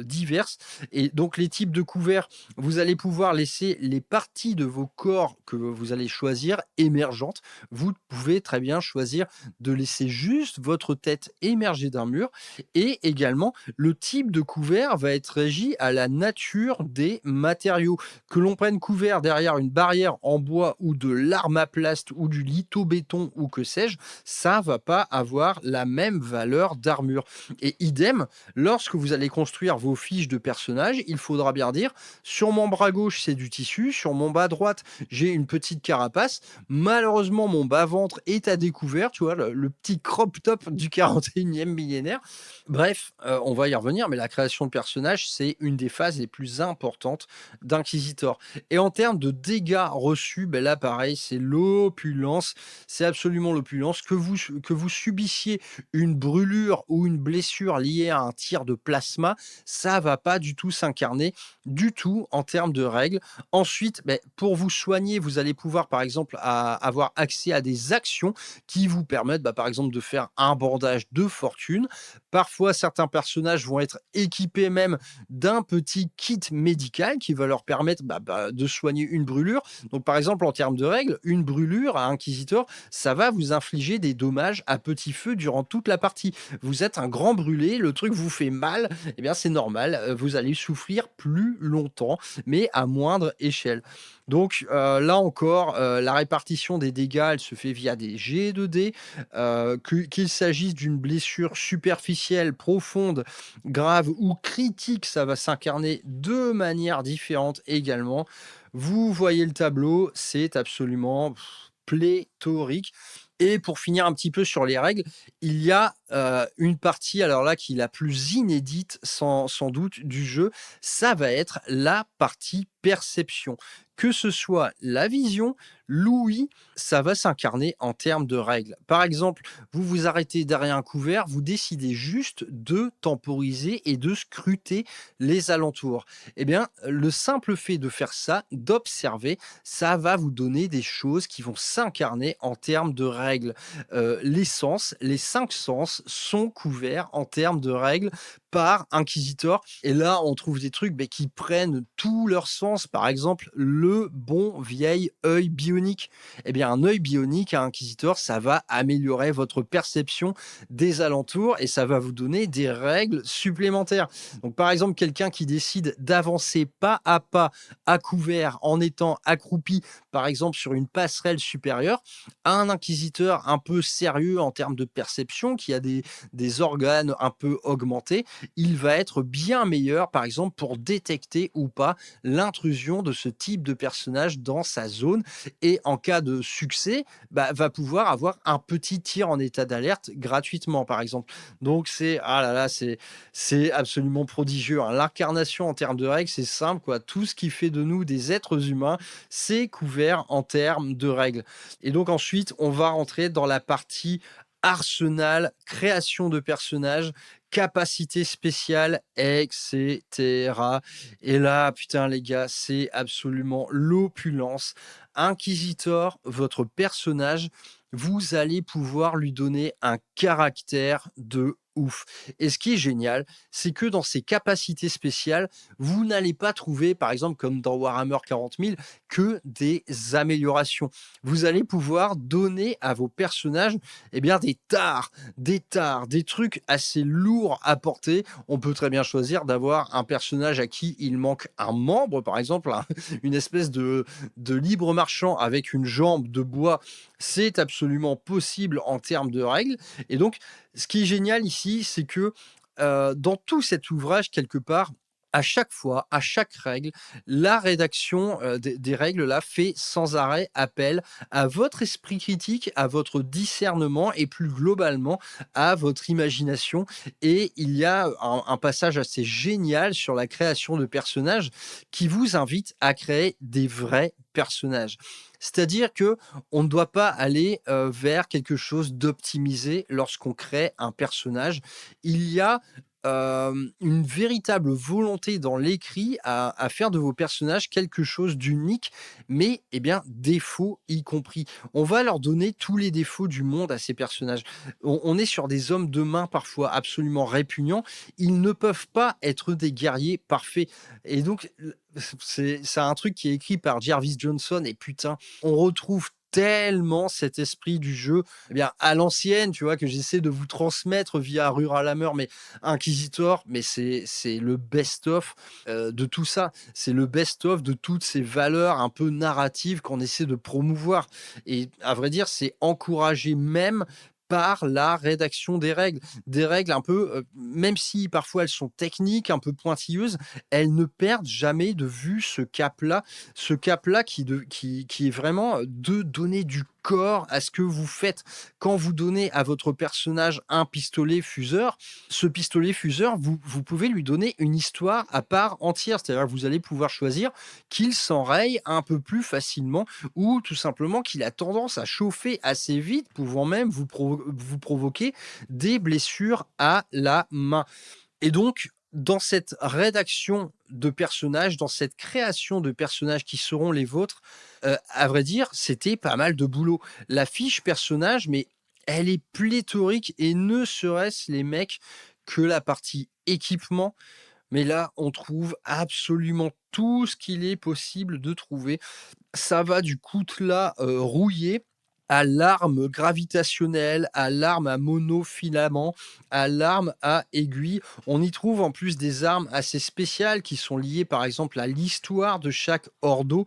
diverses. Et donc les types de couverts, vous allez pouvoir laisser les parties de vos corps que vous allez choisir émergentes. Vous pouvez très bien choisir de laisser juste votre tête émerger d'un mur. Et également, le type de couvert va être régi à la nature des matériaux. Que l'on prenne couvert derrière une barrière en bois ou de l'armaplast ou du lithobéton ou que sais-je, ça va pas avoir la même valeur d'armure. Et idem, lorsque vous allez construire vos fiches de personnages, il faudra bien dire sur mon bras gauche c'est du tissu, sur mon bas droite j'ai une petite carapace. Malheureusement, mon bas-ventre est à découvert, tu vois, le petit crop top du 41e millénaire. Bref, on va y revenir, mais la création de personnages, c'est une des phases les plus importantes d'Inquisitor. Et en termes de dégâts reçus, ben là, pareil, c'est l'opulence. C'est absolument l'opulence. Que vous subissiez une brûlure ou une blessure liée à un tir de plasma, ça va pas du tout s'incarner du tout en termes de règles. Ensuite, beh, pour vous soigner, vous allez pouvoir, par exemple, avoir accès à des actions qui vous permettent, bah, par exemple, de faire un bandage de fortune. Parfois, certains personnages vont être équipés même d'un petit kit médical qui va leur permettre de soigner une brûlure. Donc, par exemple, en termes de règles, une brûlure à Inquisitor, ça va vous infliger des dommages à petit feu durant toute la partie. Vous êtes un grand brûlé, le truc vous fait mal, eh bien c'est normal, vous allez souffrir plus longtemps, mais à moindre échelle. Donc là encore, la répartition des dégâts, elle se fait via des jets de dés, qu'il s'agisse d'une blessure superficielle, profonde, grave ou critique, ça va s'incarner de manière différente également. Vous voyez le tableau, c'est absolument pléthorique. Et pour finir un petit peu sur les règles, il y a une partie, alors là, qui est la plus inédite sans doute du jeu, ça va être la partie perception. Que ce soit la vision, l'ouïe, ça va s'incarner en termes de règles. Par exemple, vous vous arrêtez derrière un couvert, vous décidez juste de temporiser et de scruter les alentours. Eh bien, le simple fait de faire ça, d'observer, ça va vous donner des choses qui vont s'incarner en termes de règles. Les sens, les 5 sens sont couverts en termes de règles par Inquisitor. Et là, on trouve des trucs qui prennent tout leur sens. Par exemple, le bon vieil œil bionique. Eh bien, un œil bionique à Inquisitor, ça va améliorer votre perception des alentours et ça va vous donner des règles supplémentaires. Donc, par exemple, quelqu'un qui décide d'avancer pas à couvert en étant accroupi, par exemple, sur une passerelle supérieure, un inquisiteur un peu sérieux en termes de perception, qui a des organes un peu augmentés, il va être bien meilleur, par exemple, pour détecter ou pas l'intrusion de ce type de personnage dans sa zone. Et en cas de succès, va pouvoir avoir un petit tir en état d'alerte gratuitement, par exemple. Donc ah là là, c'est absolument prodigieux, hein. L'incarnation en termes de règles, c'est simple, quoi. Tout ce qui fait de nous des êtres humains, c'est couvert en termes de règles. Et donc ensuite, on va rentrer dans la partie arsenal, création de personnages, capacité spéciale, etc. Et là, putain, les gars, c'est absolument l'opulence. Inquisitor, votre personnage, vous allez pouvoir lui donner un caractère de ouf. Et ce qui est génial, c'est que dans ces capacités spéciales, vous n'allez pas trouver, par exemple, comme dans Warhammer 40 000, que des améliorations. Vous allez pouvoir donner à vos personnages des trucs assez lourds à porter. On peut très bien choisir d'avoir un personnage à qui il manque un membre, par exemple, une espèce de libre marchand avec une jambe de bois. C'est absolument possible en termes de règles. Et donc, ce qui est génial ici, c'est que dans tout cet ouvrage, quelque part, à chaque fois, à chaque règle, la rédaction des règles là fait sans arrêt appel à votre esprit critique, à votre discernement et plus globalement à votre imagination. Et il y a un passage assez génial sur la création de personnages qui vous invite à créer des vrais personnages. C'est-à-dire que on ne doit pas aller vers quelque chose d'optimisé lorsqu'on crée un personnage. Il y a une véritable volonté dans l'écrit à faire de vos personnages quelque chose d'unique, mais eh bien, défauts y compris. On va leur donner tous les défauts du monde à ces personnages. On est sur des hommes de main parfois absolument répugnants. Ils ne peuvent pas être des guerriers parfaits. Et donc, c'est un truc qui est écrit par Jarvis Johnson et putain, on retrouve tellement cet esprit du jeu, eh bien, à l'ancienne, tu vois, que j'essaie de vous transmettre via Rural Hammer, mais Inquisitor, mais c'est le best-of de tout ça. C'est le best-of de toutes ces valeurs un peu narratives qu'on essaie de promouvoir. Et à vrai dire, c'est encouragé même par la rédaction des règles. Des règles un peu, même si parfois elles sont techniques, un peu pointilleuses, elles ne perdent jamais de vue ce cap-là qui est vraiment de donner du corps à ce que vous faites. Quand vous donnez à votre personnage un pistolet fuseur, ce pistolet fuseur, vous pouvez lui donner une histoire à part entière. C'est-à-dire que vous allez pouvoir choisir qu'il s'enraye un peu plus facilement ou tout simplement qu'il a tendance à chauffer assez vite, pouvant même vous provoquer des blessures à la main. Et donc, dans cette rédaction de personnages, dans cette création de personnages qui seront les vôtres, à vrai dire, c'était pas mal de boulot. La fiche personnage, mais elle est pléthorique et ne serait-ce les mecs que la partie équipement. Mais là, on trouve absolument tout ce qu'il est possible de trouver. Ça va du coutelas rouillé à l'arme gravitationnelle, à l'arme à monofilament, à l'arme à aiguille. On y trouve en plus des armes assez spéciales qui sont liées par exemple à l'histoire de chaque ordo.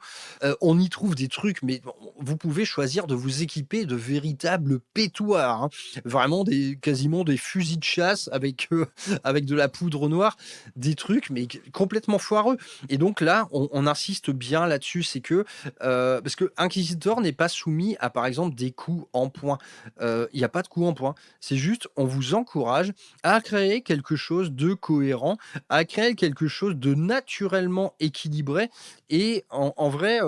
On y trouve des trucs, mais vous pouvez choisir de vous équiper de véritables pétoires, hein. Vraiment quasiment des fusils de chasse avec de la poudre noire, des trucs mais complètement foireux. Et donc là, on insiste bien là-dessus, c'est que parce que Inquisitor n'est pas soumis à, par exemple, des coups en point. Il n'y a pas de coups en point. C'est juste, on vous encourage à créer quelque chose de cohérent, à créer quelque chose de naturellement équilibré. Et en vrai,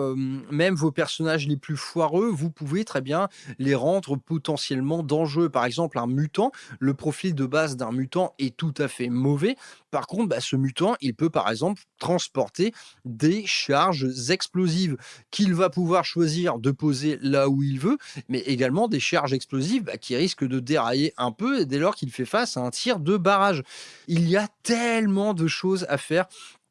même vos personnages les plus foireux, vous pouvez très bien les rendre potentiellement dangereux. Par exemple, un mutant, le profil de base d'un mutant est tout à fait mauvais. Par contre, bah, ce mutant, il peut par exemple transporter des charges explosives qu'il va pouvoir choisir de poser là où il veut, mais également des charges explosives bah, qui risquent de dérailler un peu dès lors qu'il fait face à un tir de barrage. Il y a tellement de choses à faire.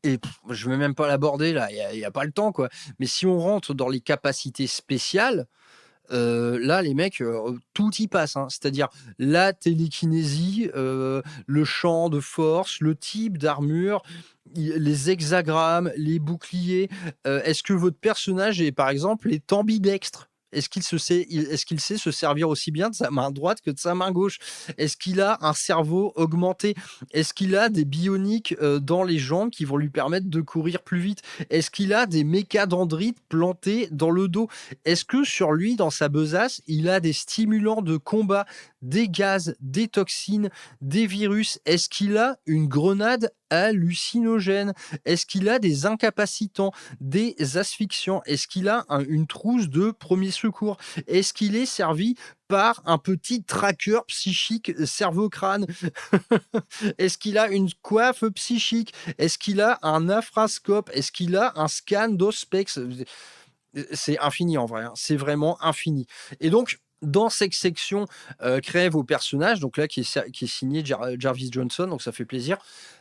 Et je ne vais même pas l'aborder là, il n'y a pas le temps quoi. Mais si on rentre dans les capacités spéciales, là, les mecs, tout y passe, hein. C'est-à-dire la télékinésie, le champ de force, le type d'armure, les hexagrammes, les boucliers. Est-ce que votre personnage est, par exemple, est ambidextre? Est-ce qu'il sait se servir aussi bien de sa main droite que de sa main gauche? Est-ce qu'il a un cerveau augmenté? Est-ce qu'il a des bioniques dans les jambes qui vont lui permettre de courir plus vite? Est-ce qu'il a des mécadendrites plantés dans le dos? Est-ce que sur lui, dans sa besace, il a des stimulants de combat, des gaz, des toxines, des virus? Est-ce qu'il a une grenade hallucinogène? Est-ce qu'il a des incapacitants, des asphyxiants? Est-ce qu'il a une trousse de premier secours? Est-ce qu'il est servi par un petit tracker psychique cerveau-crâne? Est-ce qu'il a une coiffe psychique? Est-ce qu'il a un infrascope? Est-ce qu'il a un scan d'ospex? C'est infini en vrai, hein. C'est vraiment infini. Et donc, dans cette section, créez vos personnages, donc là qui est signé Jarvis Johnson, donc ça fait plaisir.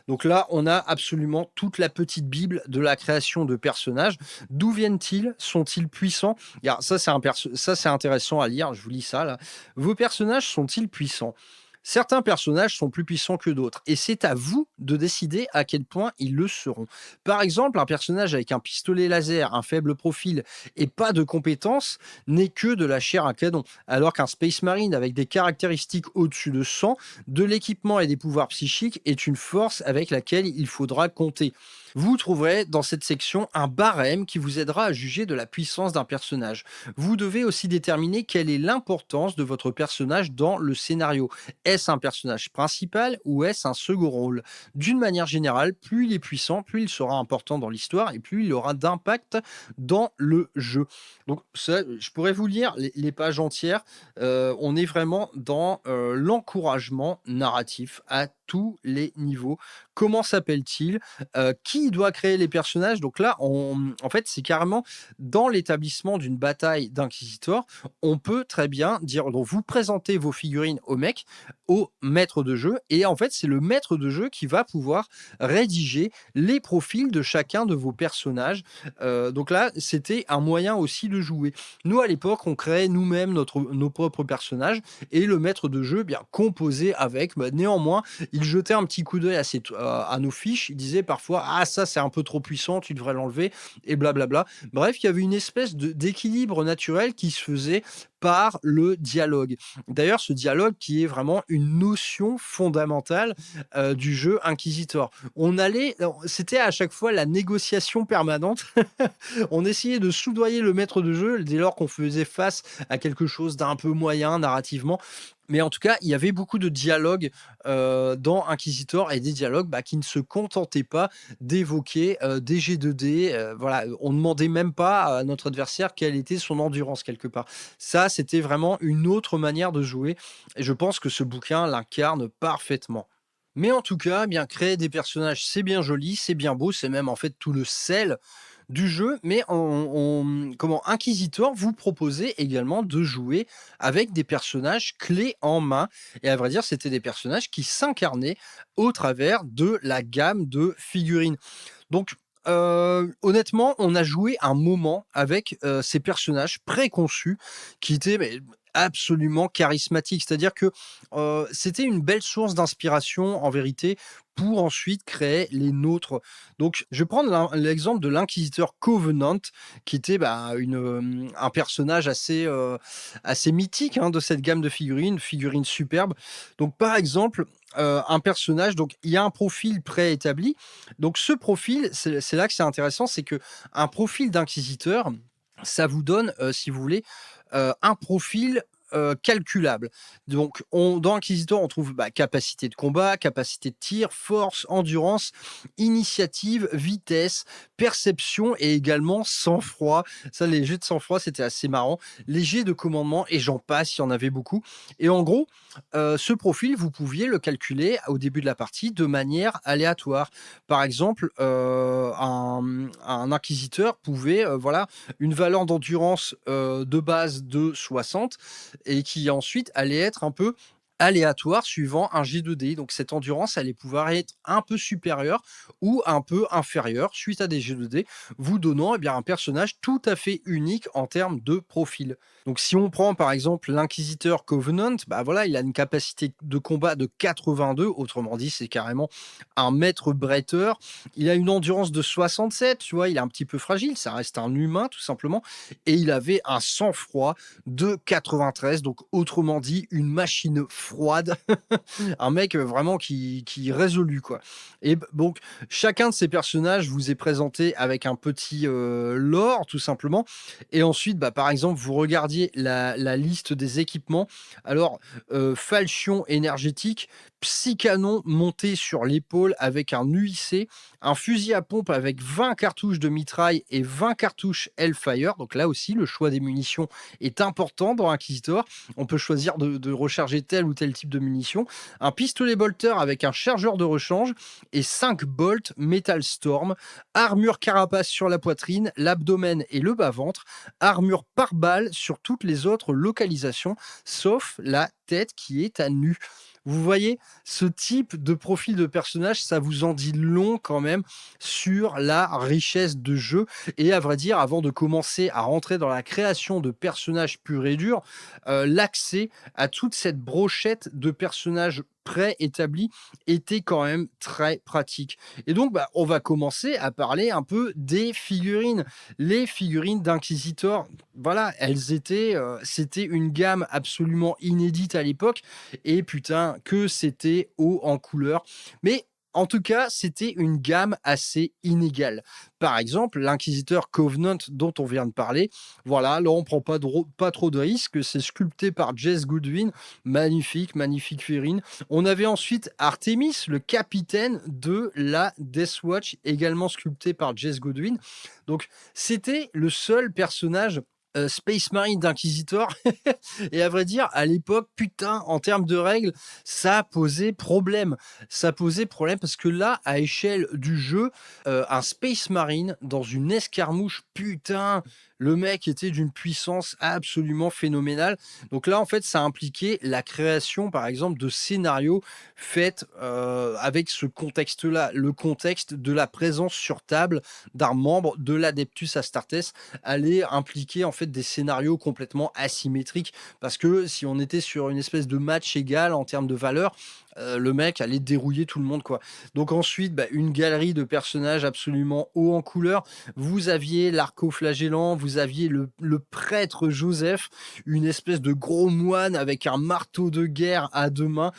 Donc là, on a absolument toute la petite bible de la création de personnages. D'où viennent-ils? Sont-ils puissants? Alors, ça, c'est intéressant à lire. Je vous lis ça là. Vos personnages sont-ils puissants? Certains personnages sont plus puissants que d'autres, et c'est à vous de décider à quel point ils le seront. Par exemple, un personnage avec un pistolet laser, un faible profil et pas de compétences n'est que de la chair à canon, alors qu'un Space Marine avec des caractéristiques au-dessus de 100, de l'équipement et des pouvoirs psychiques est une force avec laquelle il faudra compter. Vous trouverez dans cette section un barème qui vous aidera à juger de la puissance d'un personnage. Vous devez aussi déterminer quelle est l'importance de votre personnage dans le scénario. Est-ce un personnage principal ou est-ce un second rôle? D'une manière générale, plus il est puissant, plus il sera important dans l'histoire et plus il aura d'impact dans le jeu. Donc ça, je pourrais vous lire les pages entières. On est vraiment dans l'encouragement narratif à tous les niveaux. Comment s'appelle-t-il? Qui doit créer les personnages? Donc là, en fait, c'est carrément dans l'établissement d'une bataille d'inquisiteur, on peut très bien dire donc vous présentez vos figurines au mec, au maître de jeu et en fait, c'est le maître de jeu qui va pouvoir rédiger les profils de chacun de vos personnages. Donc là, c'était un moyen aussi de jouer. Nous, à l'époque, on créait nous-mêmes nos propres personnages et le maître de jeu, bien, composait avec. Bah, néanmoins, il jetait un petit coup d'œil à nos fiches. Il disait parfois: «Ah, ça, c'est un peu trop puissant, tu devrais l'enlever», et blablabla. Bref, il y avait une espèce d'équilibre naturel qui se faisait par le dialogue. D'ailleurs, ce dialogue qui est vraiment une notion fondamentale du jeu Inquisitor. C'était à chaque fois la négociation permanente. On essayait de soudoyer le maître de jeu dès lors qu'on faisait face à quelque chose d'un peu moyen narrativement. Mais en tout cas, il y avait beaucoup de dialogues dans Inquisitor et des dialogues qui ne se contentaient pas d'évoquer des G2D. Voilà, on ne demandait même pas à notre adversaire quelle était son endurance quelque part. Ça, c'était vraiment une autre manière de jouer et je pense que ce bouquin l'incarne parfaitement. Mais en tout cas, bien créer des personnages, c'est bien joli, c'est bien beau, c'est même en fait tout le sel du jeu, mais comment Inquisitor vous proposait également de jouer avec des personnages clés en main. Et à vrai dire, c'était des personnages qui s'incarnaient au travers de la gamme de figurines. Donc, honnêtement, on a joué un moment avec ces personnages préconçus qui étaient absolument charismatiques. C'est-à-dire que c'était une belle source d'inspiration en vérité pour ensuite créer les nôtres. Donc, je vais prendre l'exemple de l'inquisiteur Covenant, qui était un personnage assez mythique de cette gamme de figurines superbes. Donc, par exemple, un personnage, donc il y a un profil préétabli. Donc, ce profil, c'est là que c'est intéressant, c'est que un profil d'inquisiteur, ça vous donne, si vous voulez, un profil calculable. Donc, dans Inquisitor, on trouve capacité de combat, capacité de tir, force, endurance, initiative, vitesse, perception et également sang-froid. Ça, les jets de sang-froid, c'était assez marrant. Les jets de commandement, et j'en passe, il y en avait beaucoup. Et en gros, ce profil, vous pouviez le calculer au début de la partie de manière aléatoire. Par exemple, un inquisiteur pouvait, une valeur d'endurance de base de 60 et qui ensuite allait être un peu aléatoire suivant un G2D. Donc cette endurance allait pouvoir être un peu supérieure ou un peu inférieure suite à des G2D, vous donnant un personnage tout à fait unique en termes de profil. Donc si on prend par exemple l'inquisiteur Covenant, il a une capacité de combat de 82, autrement dit c'est carrément un maître bretteur. Il a une endurance de 67, tu vois, il est un petit peu fragile, ça reste un humain tout simplement, et il avait un sang-froid de 93, donc autrement dit une machine froide, un mec vraiment qui résolu quoi. Et donc chacun de ces personnages vous est présenté avec un petit lore tout simplement, et ensuite par exemple vous regardiez la liste des équipements. Alors falchion énergétique, psycanon monté sur l'épaule avec un UIC, un fusil à pompe avec 20 cartouches de mitraille et 20 cartouches Hellfire. Donc là aussi, le choix des munitions est important dans Inquisitor. On peut choisir de recharger tel ou tel type de munitions. Un pistolet bolter avec un chargeur de rechange et 5 bolts Metal Storm. Armure carapace sur la poitrine, l'abdomen et le bas-ventre. Armure par balle sur toutes les autres localisations, sauf la tête qui est à nu. Vous voyez, ce type de profil de personnage, ça vous en dit long quand même sur la richesse de jeu. Et à vrai dire, avant de commencer à rentrer dans la création de personnages purs et durs, l'accès à toute cette brochette de personnages préétablis était quand même très pratique. Et donc, on va commencer à parler un peu des figurines. Les figurines d'Inquisitor, voilà, c'était une gamme absolument inédite à l'époque. Et putain, que c'était haut en couleur. Mais en tout cas, c'était une gamme assez inégale. Par exemple, l'inquisiteur Covenant dont on vient de parler, voilà, là on prend pas trop de risques, c'est sculpté par Jess Goodwin, magnifique figurine. On avait ensuite Artemis, le capitaine de la Death Watch, également sculpté par Jess Goodwin. Donc c'était le seul personnage Space Marine d'Inquisitor et à vrai dire, à l'époque, putain, en termes de règles, ça posait problème. Ça posait problème parce que là, à échelle du jeu, un Space Marine dans une escarmouche, putain, le mec était d'une puissance absolument phénoménale. Donc là, en fait, ça impliquait la création, par exemple, de scénarios faits, avec ce contexte-là, le contexte de la présence sur table d'un membre de l'Adeptus Astartes allait impliquer, en fait, des scénarios complètement asymétriques. Parce que si on était sur une espèce de match égal en termes de valeur, le mec allait dérouiller tout le monde, quoi. Donc ensuite, bah, une galerie de personnages absolument haut en couleur. Vous aviez l'arco-flagellant, vous aviez le prêtre Joseph, une espèce de gros moine avec un marteau de guerre à deux mains,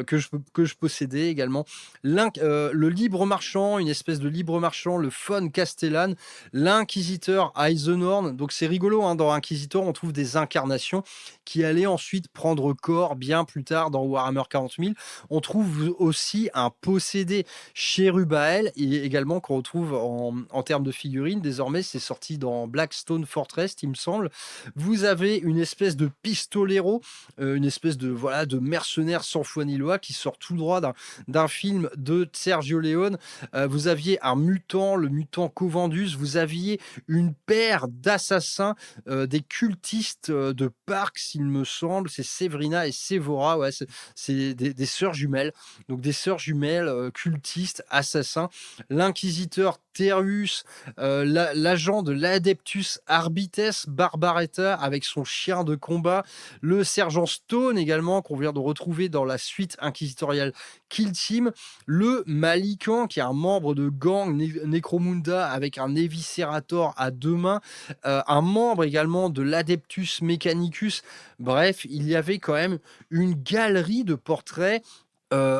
que je possédais également. Le libre marchand, une espèce de libre marchand, le Von Castellan, l'inquisiteur Eisenhorn. Donc c'est rigolo, hein, dans Inquisitor, on trouve des incarnations qui allaient ensuite prendre corps bien plus tard dans Warhammer 40 000. On trouve aussi un possédé Cheruba'el, et également qu'on retrouve en termes de figurines. Désormais, c'est sorti dans Blackstone Fortress, il me semble. Vous avez une espèce de pistolero, une espèce de, voilà, de mercenaire sans foi ni loi qui sort tout droit d'un film de Sergio Leone. Vous aviez un mutant, le mutant Covandus. Vous aviez une paire d'assassins, des cultistes de Parks, il me semble. C'est Severina et Sevora. Ouais, c'est des sœurs jumelles. Donc des sœurs jumelles, cultistes, assassins. L'inquisiteur Terrius, l'agent de l'Adeptus Arbites Barbaretta avec son chien de combat, le sergent Stone également qu'on vient de retrouver dans la suite inquisitoriale Kill Team, le Malikan qui est un membre de gang Necromunda avec un Eviscerator à deux mains, un membre également de l'Adeptus Mechanicus. Bref, il y avait quand même une galerie de portraits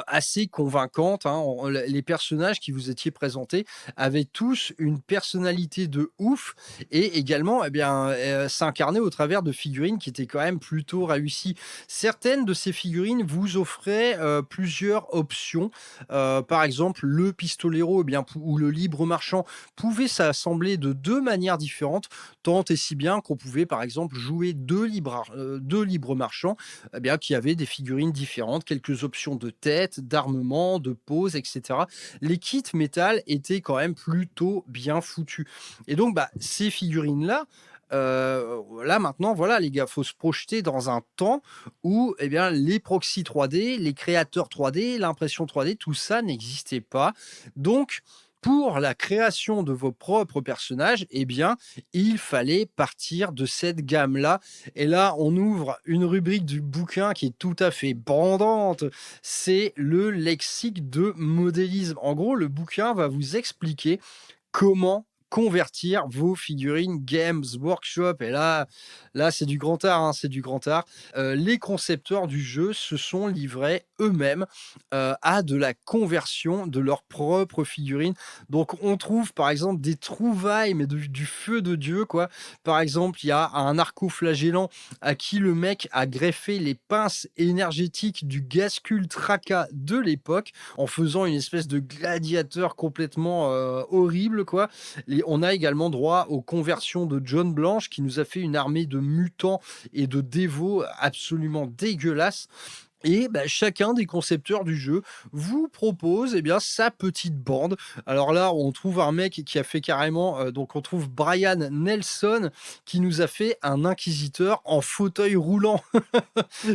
assez convaincante, hein. Les personnages qui vous étiez présentés avaient tous une personnalité de ouf et également, eh bien, s'incarnaient au travers de figurines qui étaient quand même plutôt réussies. Certaines de ces figurines vous offraient plusieurs options. Par exemple, le pistolero, eh bien, ou le libre marchand pouvait s'assembler de deux manières différentes, tant et si bien qu'on pouvait, par exemple, jouer deux libres marchands, eh bien, qui avaient des figurines différentes, quelques options de tête, d'armement, de pose, etc. Les kits métal étaient quand même plutôt bien foutus. Et donc, bah, ces figurines-là, là maintenant, voilà les gars, faut se projeter dans un temps où, eh bien, les proxys 3D, les créateurs 3D, l'impression 3D, tout ça n'existait pas. Donc, pour la création de vos propres personnages, eh bien, il fallait partir de cette gamme-là. Et là, on ouvre une rubrique du bouquin qui est tout à fait bandante. C'est le lexique de modélisme. En gros, le bouquin va vous expliquer comment convertir vos figurines Games Workshop. Et là c'est du grand art, hein, c'est du grand art. Les concepteurs du jeu se sont livrés eux-mêmes à de la conversion de leurs propres figurines. Donc on trouve par exemple des trouvailles, mais du feu de Dieu, quoi. Par exemple, il y a un arco-flagellant à qui le mec a greffé les pinces énergétiques du Gascul Traca de l'époque en faisant une espèce de gladiateur complètement horrible, quoi. On a également droit aux conversions de John Blanche qui nous a fait une armée de mutants et de dévots absolument dégueulasses. Et bah, chacun des concepteurs du jeu vous propose, eh bien, sa petite bande. Alors là, on trouve un mec qui a fait carrément, donc on trouve Brian Nelson qui nous a fait un inquisiteur en fauteuil roulant.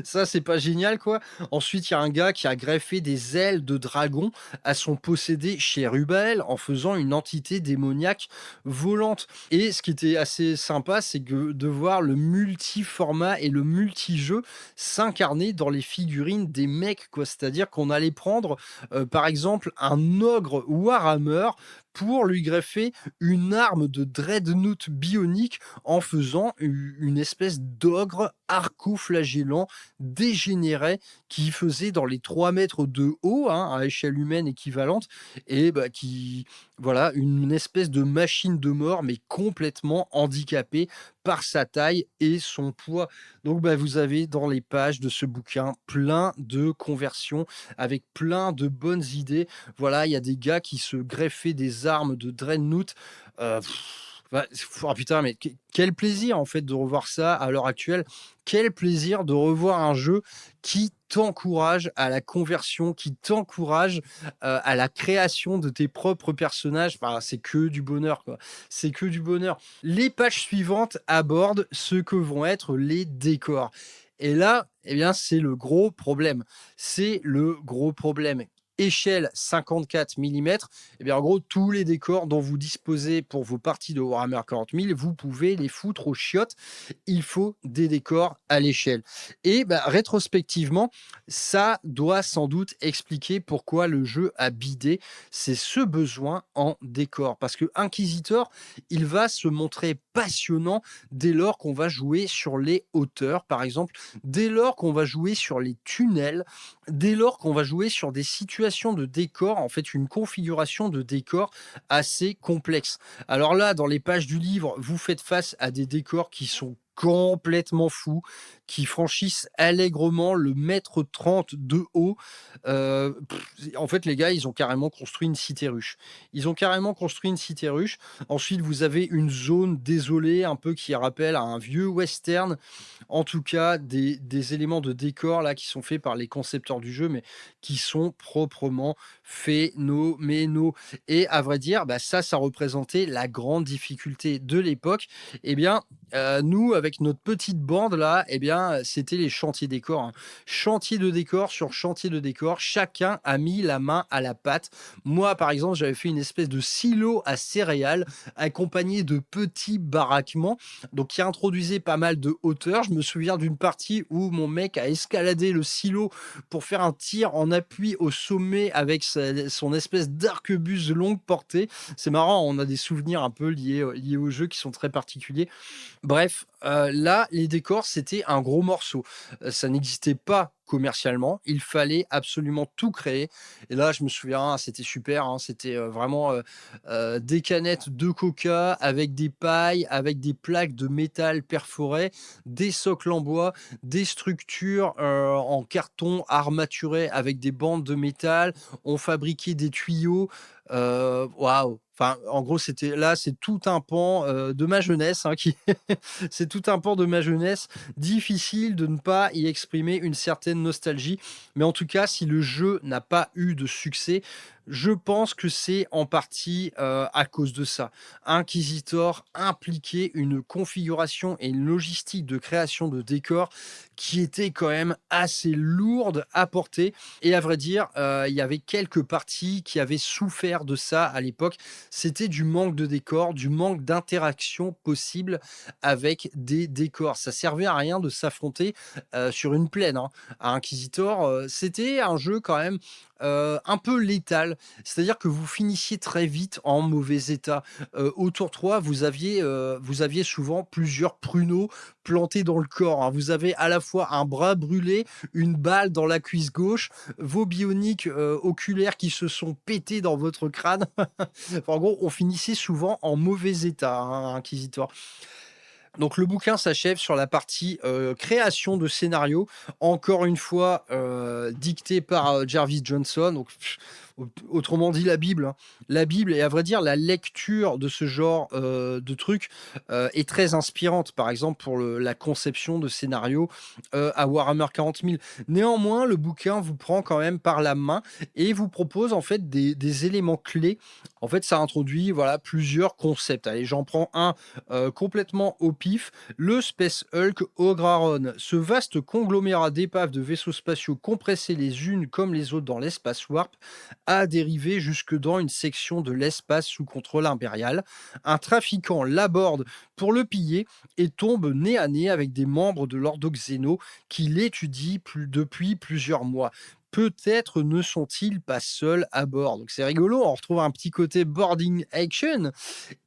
Ça, c'est pas génial, quoi. Ensuite, il y a un gars qui a greffé des ailes de dragon à son possédé chez Rubael en faisant une entité démoniaque volante. Et ce qui était assez sympa, c'est que de voir le multi-format et le multi-jeu s'incarner dans les figurines des mecs, quoi. C'est-à-dire qu'on allait prendre, par exemple, un ogre Warhammer pour lui greffer une arme de dreadnought bionique en faisant une espèce d'ogre arco-flagellant dégénéré qui faisait dans les 3 mètres de haut, hein, à échelle humaine équivalente, et bah, qui, voilà, une espèce de machine de mort, mais complètement handicapée par sa taille et son poids. Donc, bah, vous avez dans les pages de ce bouquin plein de conversions avec plein de bonnes idées. Voilà, il y a des gars qui se greffaient des armes de Dreadnought. Bah, ah putain, mais quel plaisir en fait de revoir ça à l'heure actuelle. Quel plaisir de revoir un jeu qui t'encourage à la conversion, qui t'encourage à la création de tes propres personnages. Enfin, c'est que du bonheur, quoi. C'est que du bonheur. Les pages suivantes abordent ce que vont être les décors. Et là, eh bien, c'est le gros problème. C'est le gros problème. Échelle 54 mm, eh bien, en gros, tous les décors dont vous disposez pour vos parties de Warhammer 40 000, vous pouvez les foutre aux chiottes. Il faut des décors à l'échelle. Et bah, rétrospectivement, ça doit sans doute expliquer pourquoi le jeu a bidé. C'est ce besoin en décor. Parce que Inquisitor, il va se montrer passionnant dès lors qu'on va jouer sur les hauteurs, par exemple, dès lors qu'on va jouer sur les tunnels, dès lors qu'on va jouer sur des situations de décor, en fait, une configuration de décor assez complexe. Alors là, dans les pages du livre, vous faites face à des décors qui sont complètement fous, qui franchissent allègrement le mètre 30 de haut. En fait, les gars, ils ont carrément construit une cité ruche. Ils ont carrément construit une cité ruche. Ensuite, vous avez une zone désolée, un peu qui rappelle à un vieux western. En tout cas, des éléments de décor là qui sont faits par les concepteurs du jeu, mais qui sont proprement phénoménaux. Et à vrai dire, bah, ça représentait la grande difficulté de l'époque. Eh bien, nous, avec notre petite bande là, eh bien, c'était les chantiers décors, hein. Chantier de décor sur chantier de décor, chacun a mis la main à la pâte. Moi, par exemple, j'avais fait une espèce de silo à céréales accompagné de petits baraquements, donc qui introduisait pas mal de hauteur. Je me souviens d'une partie où mon mec a escaladé le silo pour faire un tir en appui au sommet avec son espèce d'arquebuse longue portée. C'est marrant, on a des souvenirs un peu liés au jeu qui sont très particuliers. Bref, là, les décors, c'était un gros morceau. Ça n'existait pas commercialement. Il fallait absolument tout créer. Et là, je me souviens, c'était super, hein, c'était vraiment des canettes de coca avec des pailles, avec des plaques de métal perforées, des socles en bois, des structures en carton armaturé avec des bandes de métal. On fabriquait des tuyaux. Waouh! Enfin, en gros, c'est tout un pan de ma jeunesse, hein, c'est tout un pan de ma jeunesse. Difficile de ne pas y exprimer une certaine nostalgie. Mais en tout cas, si le jeu n'a pas eu de succès, je pense que c'est en partie à cause de ça. Inquisitor impliquait une configuration et une logistique de création de décors qui était quand même assez lourde à porter. Et à vrai dire, il y avait quelques parties qui avaient souffert de ça à l'époque. C'était du manque de décors, du manque d'interaction possible avec des décors. Ça servait à rien de s'affronter sur une plaine, hein. À Inquisitor, c'était un jeu quand même un peu létal. C'est-à-dire que vous finissiez très vite en mauvais état. Au tour 3, vous aviez souvent plusieurs pruneaux plantés dans le corps, hein. Vous avez à la fois un bras brûlé, une balle dans la cuisse gauche, vos bioniques oculaires qui se sont pétés dans votre crâne. Enfin, en gros, on finissait souvent en mauvais état, hein, Inquisitor. Donc le bouquin s'achève sur la partie création de scénario, encore une fois dictée par Jarvis Johnson. Donc, autrement dit la Bible, hein. La Bible, et à vrai dire la lecture de ce genre de truc est très inspirante, par exemple pour la conception de scénario à Warhammer 40 000. Néanmoins, le bouquin vous prend quand même par la main et vous propose en fait des éléments clés. En fait, ça introduit voilà plusieurs concepts. Allez, j'en prends un complètement au pif, le Space Hulk Ograron. Ce vaste conglomérat d'épaves de vaisseaux spatiaux compressés les unes comme les autres dans l'espace warp a dérivé jusque dans une section de l'espace sous contrôle impérial. Un trafiquant l'aborde pour le piller et tombe nez à nez avec des membres de l'Ordo Xeno qui l'étudient depuis plusieurs mois. Peut-être ne sont-ils pas seuls à bord. Donc c'est rigolo, on retrouve un petit côté boarding action.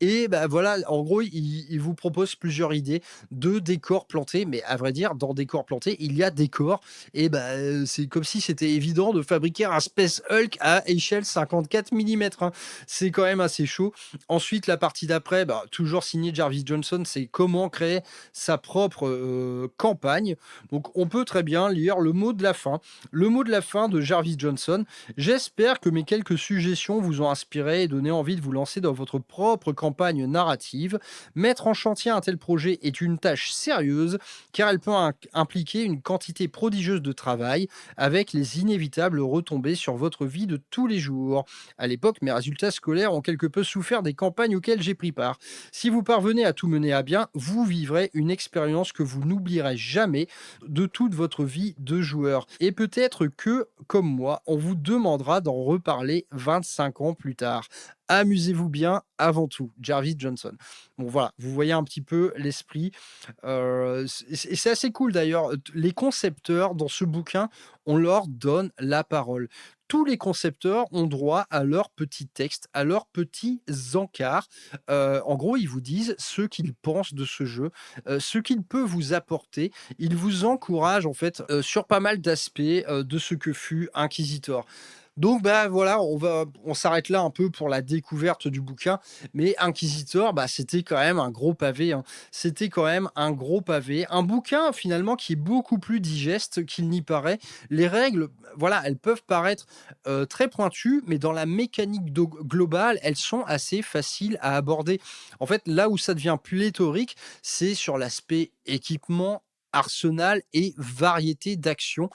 Et ben voilà, en gros, il vous propose plusieurs idées de décors plantés. Mais à vrai dire, dans décors plantés, il y a décors. Et ben c'est comme si c'était évident de fabriquer un Space Hulk à échelle 54 mm, hein. C'est quand même assez chaud. Ensuite, la partie d'après, bah, toujours signé Jarvis Johnson, c'est comment créer sa propre campagne. Donc on peut très bien lire le mot de la fin. Le mot de la fin, fin de Jarvis Johnson. J'espère que mes quelques suggestions vous ont inspiré et donné envie de vous lancer dans votre propre campagne narrative. Mettre en chantier un tel projet est une tâche sérieuse car elle peut impliquer une quantité prodigieuse de travail avec les inévitables retombées sur votre vie de tous les jours. À l'époque, mes résultats scolaires ont quelque peu souffert des campagnes auxquelles j'ai pris part. Si vous parvenez à tout mener à bien, vous vivrez une expérience que vous n'oublierez jamais de toute votre vie de joueur. Et peut-être que, comme moi, on vous demandera d'en reparler 25 ans plus tard. Amusez-vous bien avant tout, Jarvis Johnson. Bon voilà, vous voyez un petit peu l'esprit. Et c'est assez cool d'ailleurs. Les concepteurs dans ce bouquin, on leur donne la parole. Tous les concepteurs ont droit à leur petit texte, à leurs petits encarts. En gros, ils vous disent ce qu'ils pensent de ce jeu, ce qu'il peut vous apporter. Ils vous encouragent en fait sur pas mal d'aspects de ce que fut Inquisitor. Donc bah voilà, on s'arrête là un peu pour la découverte du bouquin, mais Inquisitor, bah c'était quand même un gros pavé, hein. C'était quand même un gros pavé, un bouquin finalement qui est beaucoup plus digeste qu'il n'y paraît. Les règles, voilà, elles peuvent paraître très pointues, mais dans la mécanique globale, elles sont assez faciles à aborder. En fait, là où ça devient pléthorique, c'est sur l'aspect équipement, arsenal et variété d'actions.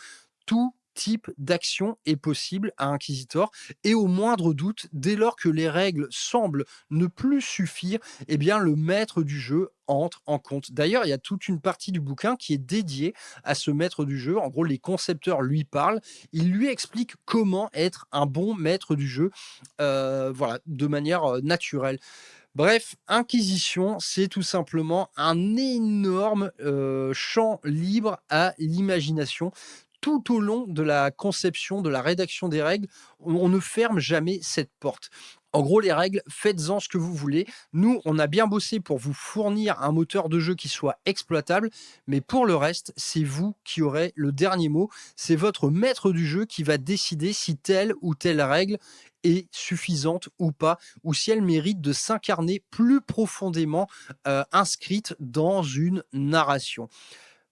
Tout type d'action est possible à Inquisitor et au moindre doute, dès lors que les règles semblent ne plus suffire, eh bien le maître du jeu entre en compte. D'ailleurs, il y a toute une partie du bouquin qui est dédiée à ce maître du jeu. En gros, les concepteurs lui parlent, ils lui expliquent comment être un bon maître du jeu, voilà, de manière naturelle. Bref, Inquisition, c'est tout simplement un énorme champ libre à l'imagination. Tout au long de la conception, de la rédaction des règles, on ne ferme jamais cette porte. En gros, les règles, faites-en ce que vous voulez. Nous, on a bien bossé pour vous fournir un moteur de jeu qui soit exploitable, mais pour le reste, c'est vous qui aurez le dernier mot. C'est votre maître du jeu qui va décider si telle ou telle règle est suffisante ou pas, ou si elle mérite de s'incarner plus profondément inscrite dans une narration.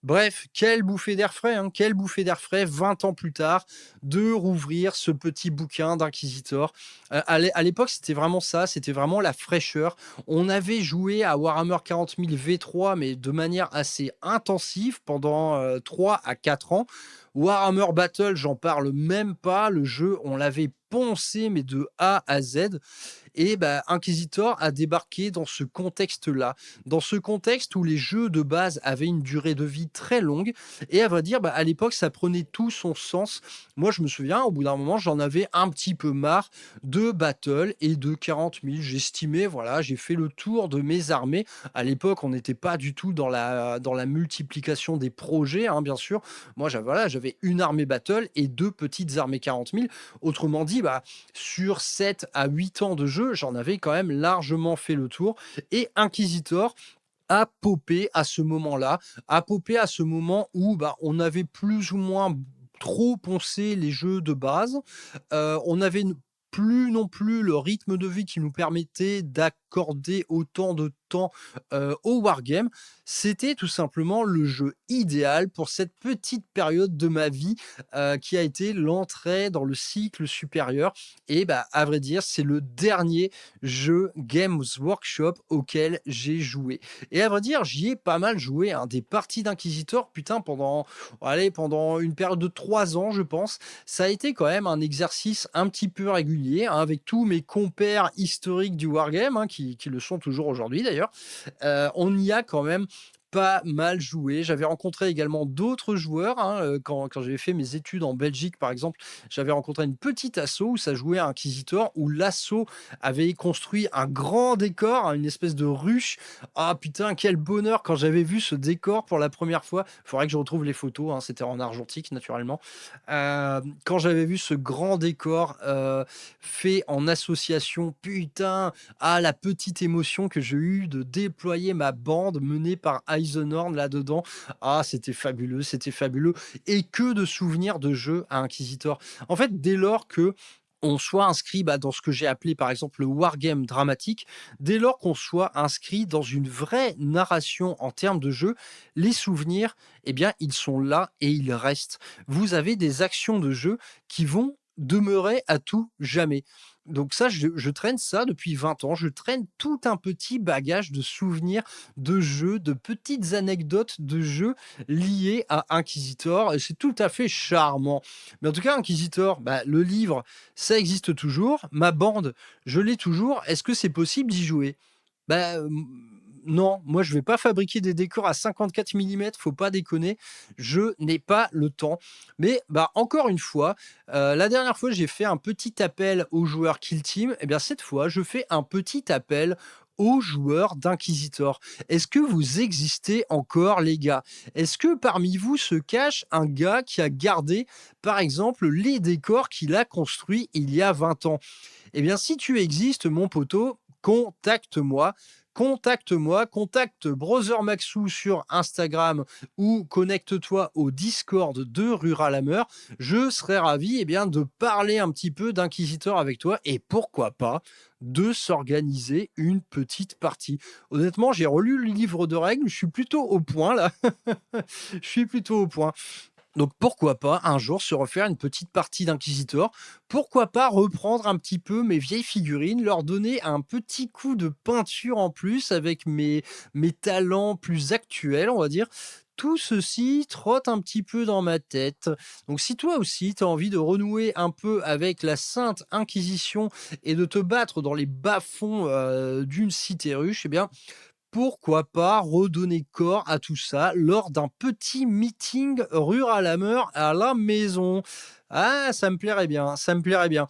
Bref, quelle bouffée d'air frais, hein, quelle bouffée d'air frais 20 ans plus tard de rouvrir ce petit bouquin d'Inquisitor. À l'époque, c'était vraiment ça, c'était vraiment la fraîcheur. On avait joué à Warhammer 40 000 V3, mais de manière assez intensive pendant 3 à 4 ans. Warhammer Battle, j'en parle même pas. Le jeu, on l'avait poncé, mais de A à Z. Et bah, Inquisitor a débarqué dans ce contexte-là, dans ce contexte où les jeux de base avaient une durée de vie très longue. Et à vrai dire, bah, à l'époque, ça prenait tout son sens. Moi, je me souviens, au bout d'un moment, j'en avais un petit peu marre de Battle et de 40 000. J'estimais, voilà, j'ai fait le tour de mes armées. À l'époque, on n'était pas du tout dans la multiplication des projets, hein, bien sûr. Moi, j'avais une armée Battle et deux petites armées 40 000. Autrement dit, bah, sur 7 à 8 ans de jeu, j'en avais quand même largement fait le tour. Et Inquisitor a popé à ce moment-là, a popé à ce moment où bah, on avait plus ou moins trop poncé les jeux de base. On avait plus non plus le rythme de vie qui nous permettait d'accorder autant de temps au wargame. C'était tout simplement le jeu idéal pour cette petite période de ma vie qui a été l'entrée dans le cycle supérieur. Et bah, à vrai dire, c'est le dernier jeu Games Workshop auquel j'ai joué. Et à vrai dire, j'y ai pas mal joué, hein, des parties d'Inquisitor, putain, pendant une période de 3 ans, je pense. Ça a été quand même un exercice un petit peu régulier, hein, avec tous mes compères historiques du wargame, hein, qui le sont toujours aujourd'hui d'ailleurs. On y a quand même pas mal joué. J'avais rencontré également d'autres joueurs, hein, quand j'avais fait mes études en Belgique, par exemple. J'avais rencontré une petite asso où ça jouait à Inquisitor, où l'asso avait construit un grand décor, hein, une espèce de ruche. Ah putain, quel bonheur quand j'avais vu ce décor pour la première fois. Il faudrait que je retrouve les photos, hein, c'était en argentique, naturellement. Quand j'avais vu ce grand décor fait en association, putain, la petite émotion que j'ai eue de déployer ma bande menée par Eisenhorn là-dedans. Ah, c'était fabuleux, c'était fabuleux. Et que de souvenirs de jeu à Inquisitor. En fait, dès lors que on soit inscrit dans ce que j'ai appelé par exemple le wargame dramatique, dès lors qu'on soit inscrit dans une vraie narration en termes de jeu, les souvenirs, eh bien, ils sont là et ils restent. Vous avez des actions de jeu qui vont demeurer à tout jamais. Donc ça, je traîne ça depuis 20 ans. Je traîne tout un petit bagage de souvenirs, de jeux, de petites anecdotes de jeux liés à Inquisitor. Et c'est tout à fait charmant. Mais en tout cas, Inquisitor, le livre, ça existe toujours. Ma bande, je l'ai toujours. Est-ce que c'est possible d'y jouer? Non, moi je vais pas fabriquer des décors à 54 millimètres, faut pas déconner. Je n'ai pas le temps. Mais encore une fois, la dernière fois j'ai fait un petit appel aux joueurs Kill Team. Et bien cette fois, je fais un petit appel aux joueurs d'Inquisitor. Est-ce que vous existez encore, les gars? Est-ce que parmi vous se cache un gars qui a gardé, par exemple, les décors qu'il a construits il y a 20 ans? Eh bien, si tu existes, mon poteau, contacte-moi. Contacte Brother Maxou sur Instagram ou connecte-toi au Discord de Rural Hammer. Je serais ravi de parler un petit peu d'Inquisitor avec toi et pourquoi pas de s'organiser une petite partie. Honnêtement, j'ai relu le livre de règles, je suis plutôt au point là. Je suis plutôt au point. Donc pourquoi pas un jour se refaire une petite partie d'Inquisitor? Pourquoi pas reprendre un petit peu mes vieilles figurines, leur donner un petit coup de peinture en plus avec mes talents plus actuels, on va dire. Tout ceci trotte un petit peu dans ma tête. Donc si toi aussi tu as envie de renouer un peu avec la Sainte Inquisition et de te battre dans les bas-fonds d'une cité ruche, eh bien pourquoi pas redonner corps à tout ça lors d'un petit meeting Rural Hammer à la maison? Ah, ça me plairait bien, ça me plairait bien.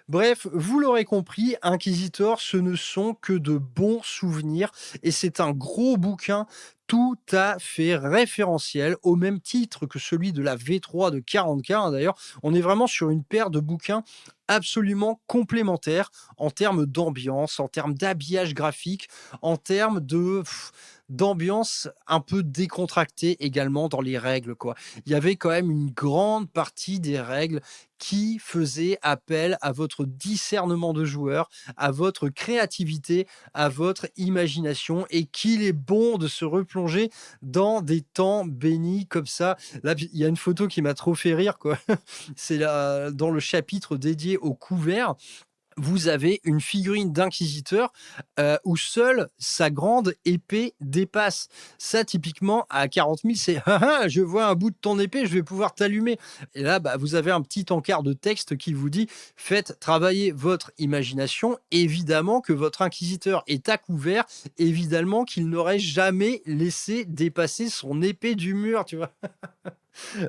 Bref, vous l'aurez compris, Inquisitor, ce ne sont que de bons souvenirs et c'est un gros bouquin tout à fait référentiel, au même titre que celui de la V3 de 40K, hein, d'ailleurs. On est vraiment sur une paire de bouquins absolument complémentaires en termes d'ambiance, en termes d'habillage graphique, en termes d'ambiance un peu décontractée également dans les règles, quoi. Il y avait quand même une grande partie des règles qui faisaient appel à votre discernement de joueur, à votre créativité, à votre imagination et qu'il est bon de se replonger dans des temps bénis comme ça. Là, il y a une photo qui m'a trop fait rire, quoi. C'est là, dans le chapitre dédié au couvert. Vous avez une figurine d'inquisiteur où seule sa grande épée dépasse. Ça, typiquement, à 40 000, c'est «Ah ah, je vois un bout de ton épée, je vais pouvoir t'allumer». Et là, vous avez un petit encart de texte qui vous dit «Faites travailler votre imagination. Évidemment que votre inquisiteur est à couvert. Évidemment qu'il n'aurait jamais laissé dépasser son épée du mur». Tu vois?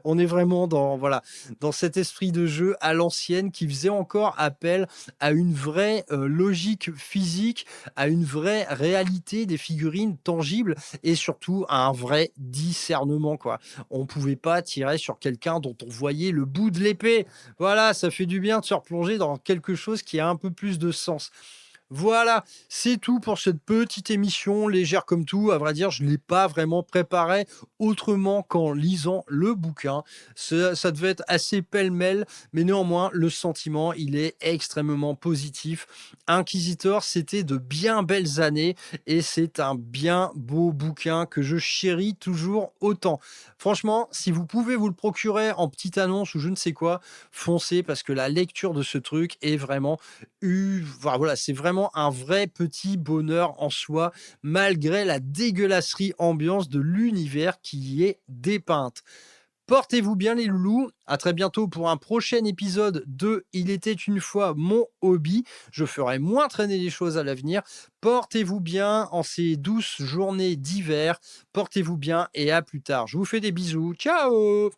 On est vraiment dans cet esprit de jeu à l'ancienne qui faisait encore appel à une vraie logique physique, à une vraie réalité des figurines tangibles et surtout à un vrai discernement, quoi. On pouvait pas tirer sur quelqu'un dont on voyait le bout de l'épée. Voilà, ça fait du bien de se replonger dans quelque chose qui a un peu plus de sens. Voilà, c'est tout pour cette petite émission légère comme tout. À vrai dire, je ne l'ai pas vraiment préparé autrement qu'en lisant le bouquin. Ça devait être assez pêle-mêle, mais néanmoins, le sentiment, il est extrêmement positif. Inquisitor, c'était de bien belles années et c'est un bien beau bouquin que je chéris toujours autant. Franchement, si vous pouvez vous le procurer en petite annonce ou je ne sais quoi, foncez parce que la lecture de ce truc est vraiment voilà, c'est vraiment un vrai petit bonheur en soi, malgré la dégueulasserie ambiance de l'univers qui y est dépeinte. Portez-vous bien les loulous, à très bientôt pour un prochain épisode de Il était une fois mon hobby. Je ferai moins traîner les choses à l'avenir. Portez-vous bien en ces douces journées d'hiver. Portez-vous bien et à plus tard. Je vous fais des bisous. Ciao!